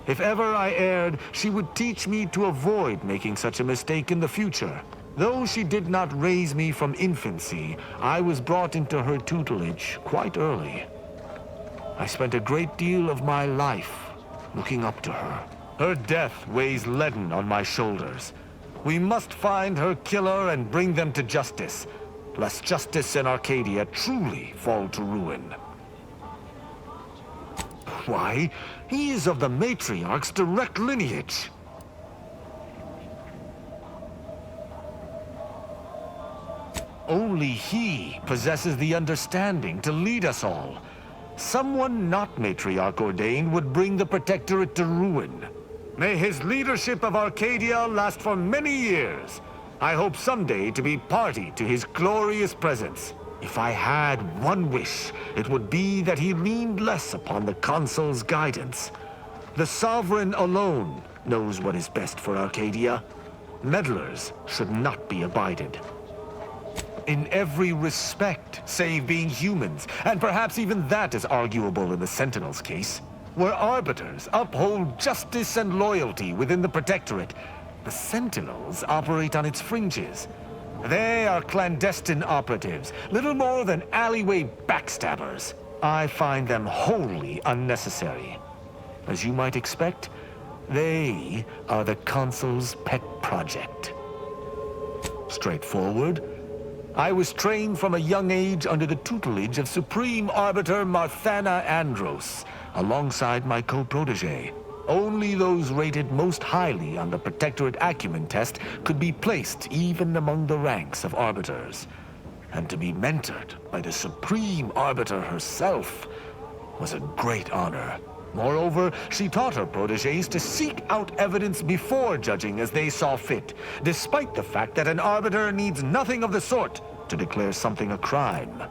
If ever I erred, she would teach me to avoid making such a mistake in the future. Though she did not raise me from infancy, I was brought into her tutelage quite early. I spent a great deal of my life looking up to her. Her death weighs leaden on my shoulders. We must find her killer and bring them to justice, lest justice in Arcadia truly fall to ruin. Why, he is of the matriarch's direct lineage. Only he possesses the understanding to lead us all. Someone not matriarch ordained would bring the Protectorate to ruin. May his leadership of Arcadia last for many years. I hope someday to be party to his glorious presence. If I had one wish, it would be that he leaned less upon the Consul's guidance. The Sovereign alone knows what is best for Arcadia. Meddlers should not be abided. In every respect, save being humans, and perhaps even that is arguable in the Sentinel's case. Where arbiters uphold justice and loyalty within the Protectorate, the Sentinels operate on its fringes. They are clandestine operatives, little more than alleyway backstabbers. I find them wholly unnecessary. As you might expect, they are the Consul's pet project. Straightforward. I was trained from a young age under the tutelage of Supreme Arbiter Marthana Andros, alongside my co-protege. Only those rated most highly on the Protectorate acumen test could be placed even among the ranks of arbiters. And to be mentored by the Supreme Arbiter herself was a great honor. Moreover, she taught her proteges to seek out evidence before judging as they saw fit, despite the fact that an arbiter needs nothing of the sort to declare something a crime.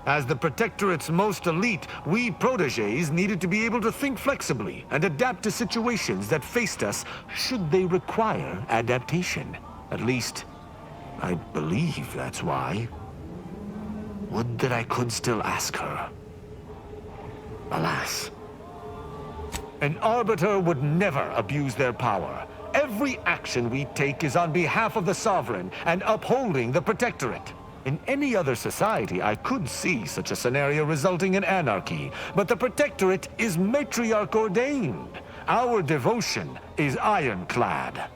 As the Protectorate's most elite, we proteges needed to be able to think flexibly and adapt to situations that faced us should they require adaptation. At least, I believe that's why. Would that I could still ask her. Alas. An arbiter would never abuse their power. Every action we take is on behalf of the sovereign and upholding the Protectorate. In any other society, I could see such a scenario resulting in anarchy, but the Protectorate is matriarch ordained. Our devotion is ironclad.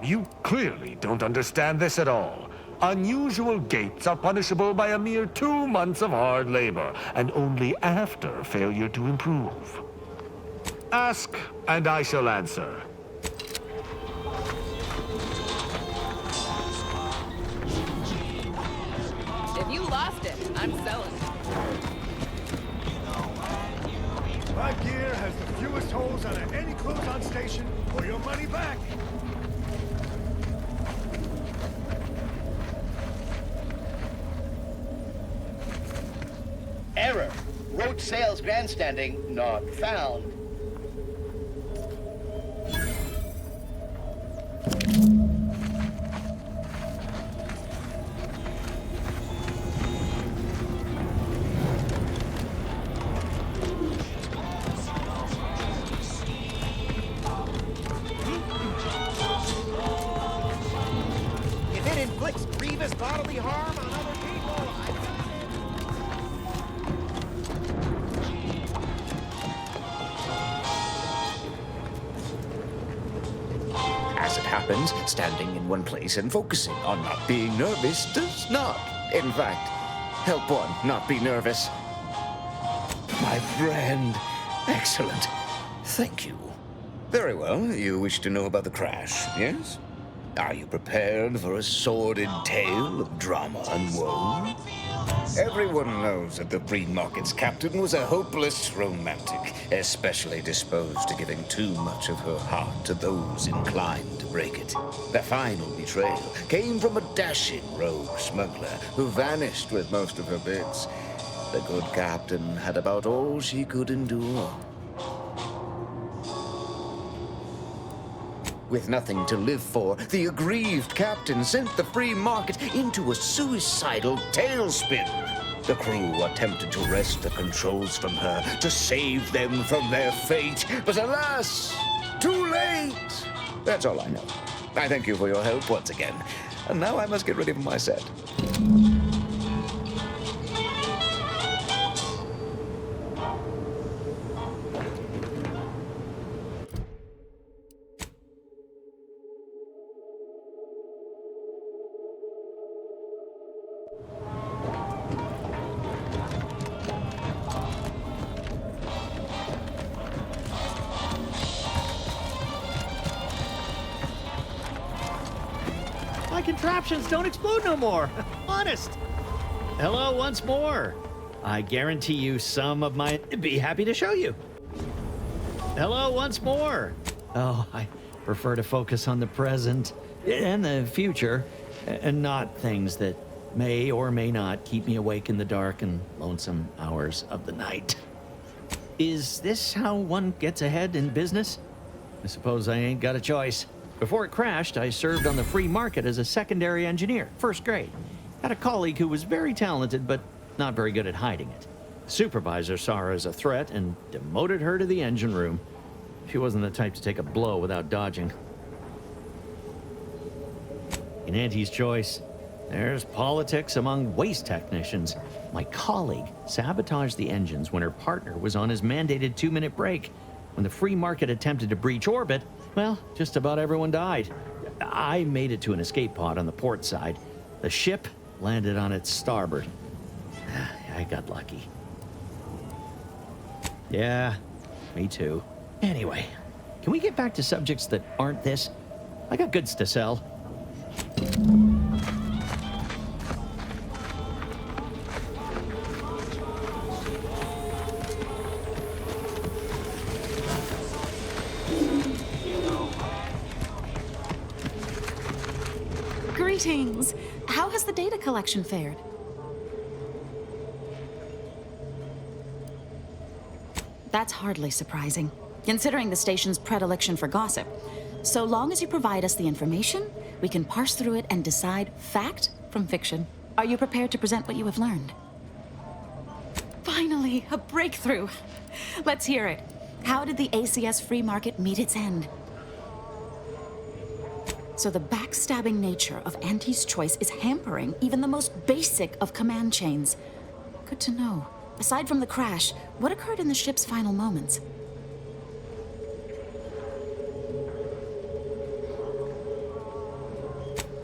You clearly don't understand this at all. Unusual gates are punishable by a mere 2 months of hard labor, and only after failure to improve. Ask, and I shall answer. If you lost it, I'm selling it. My gear has the fewest holes out of any close-on station, or your money back. Error. Roach sales grandstanding not found. If it inflicts grievous bodily harm on other people, As it happens, standing in one place and focusing on not being nervous does not, in fact, help one not be nervous. My friend. Excellent. Thank you. Very well. You wish to know about the crash, yes? Are you prepared for a sordid tale of drama and woe? Everyone knows that the free market's captain was a hopeless romantic, especially disposed to giving too much of her heart to those inclined to break it. The final betrayal came from a dashing rogue smuggler who vanished with most of her bits. The good captain had about all she could endure. With nothing to live for, the aggrieved captain sent the free market into a suicidal tailspin. The crew attempted to wrest the controls from her to save them from their fate, but alas, too late! That's all I know. I thank you for your help once again, and now I must get ready for my set. My contraptions don't explode no more. Honest. Hello once more. I guarantee you some of my... Be happy to show you. Hello once more. Oh, I prefer to focus on the present and the future, and not things that may or may not keep me awake in the dark and lonesome hours of the night. Is this how one gets ahead in business? I suppose I ain't got a choice. Before it crashed, I served on the free market as a secondary engineer, first grade. Had a colleague who was very talented, but not very good at hiding it. The supervisor saw her as a threat and demoted her to the engine room. She wasn't the type to take a blow without dodging. In Auntie's choice, there's politics among waste technicians. My colleague sabotaged the engines when her partner was on his mandated 2-minute break. When the free market attempted to breach orbit, well, just about everyone died. I made it to an escape pod on the port side. The ship landed on its starboard. I got lucky. Yeah, me too. Anyway, can we get back to subjects that aren't this? I got goods to sell. Greetings. How has the data collection fared? That's hardly surprising, considering the station's predilection for gossip. So long as you provide us the information, we can parse through it and decide fact from fiction. Are you prepared to present what you have learned? Finally, a breakthrough. Let's hear it. How did the ACS free market meet its end? So the backstabbing nature of Auntie's choice is hampering even the most basic of command chains. Good to know. Aside from the crash, what occurred in the ship's final moments?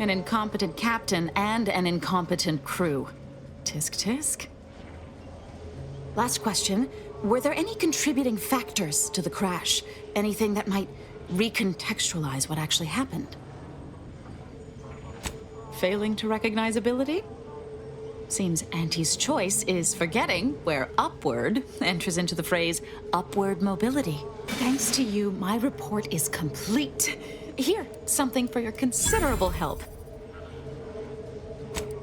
An incompetent captain and an incompetent crew. Tisk tisk. Last question. Were there any contributing factors to the crash? Anything that might recontextualize what actually happened? Failing to recognize ability? Seems Auntie's choice is forgetting where upward enters into the phrase upward mobility. Thanks to you, my report is complete. Here, something for your considerable help.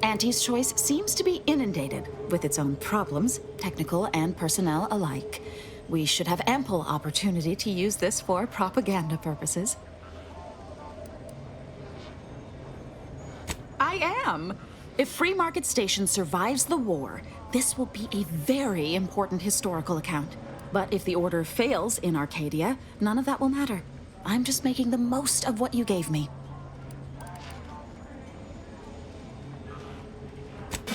Auntie's choice seems to be inundated with its own problems, technical and personnel alike. We should have ample opportunity to use this for propaganda purposes. I am. If Free Market Station survives the war, this will be a very important historical account. But if the Order fails in Arcadia, none of that will matter. I'm just making the most of what you gave me.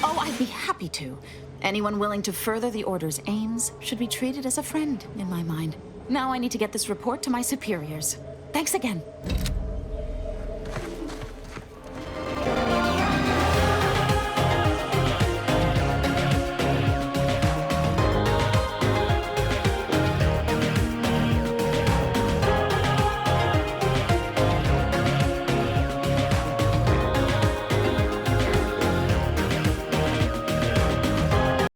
Oh, I'd be happy to. Anyone willing to further the Order's aims should be treated as a friend, in my mind. Now I need to get this report to my superiors. Thanks again.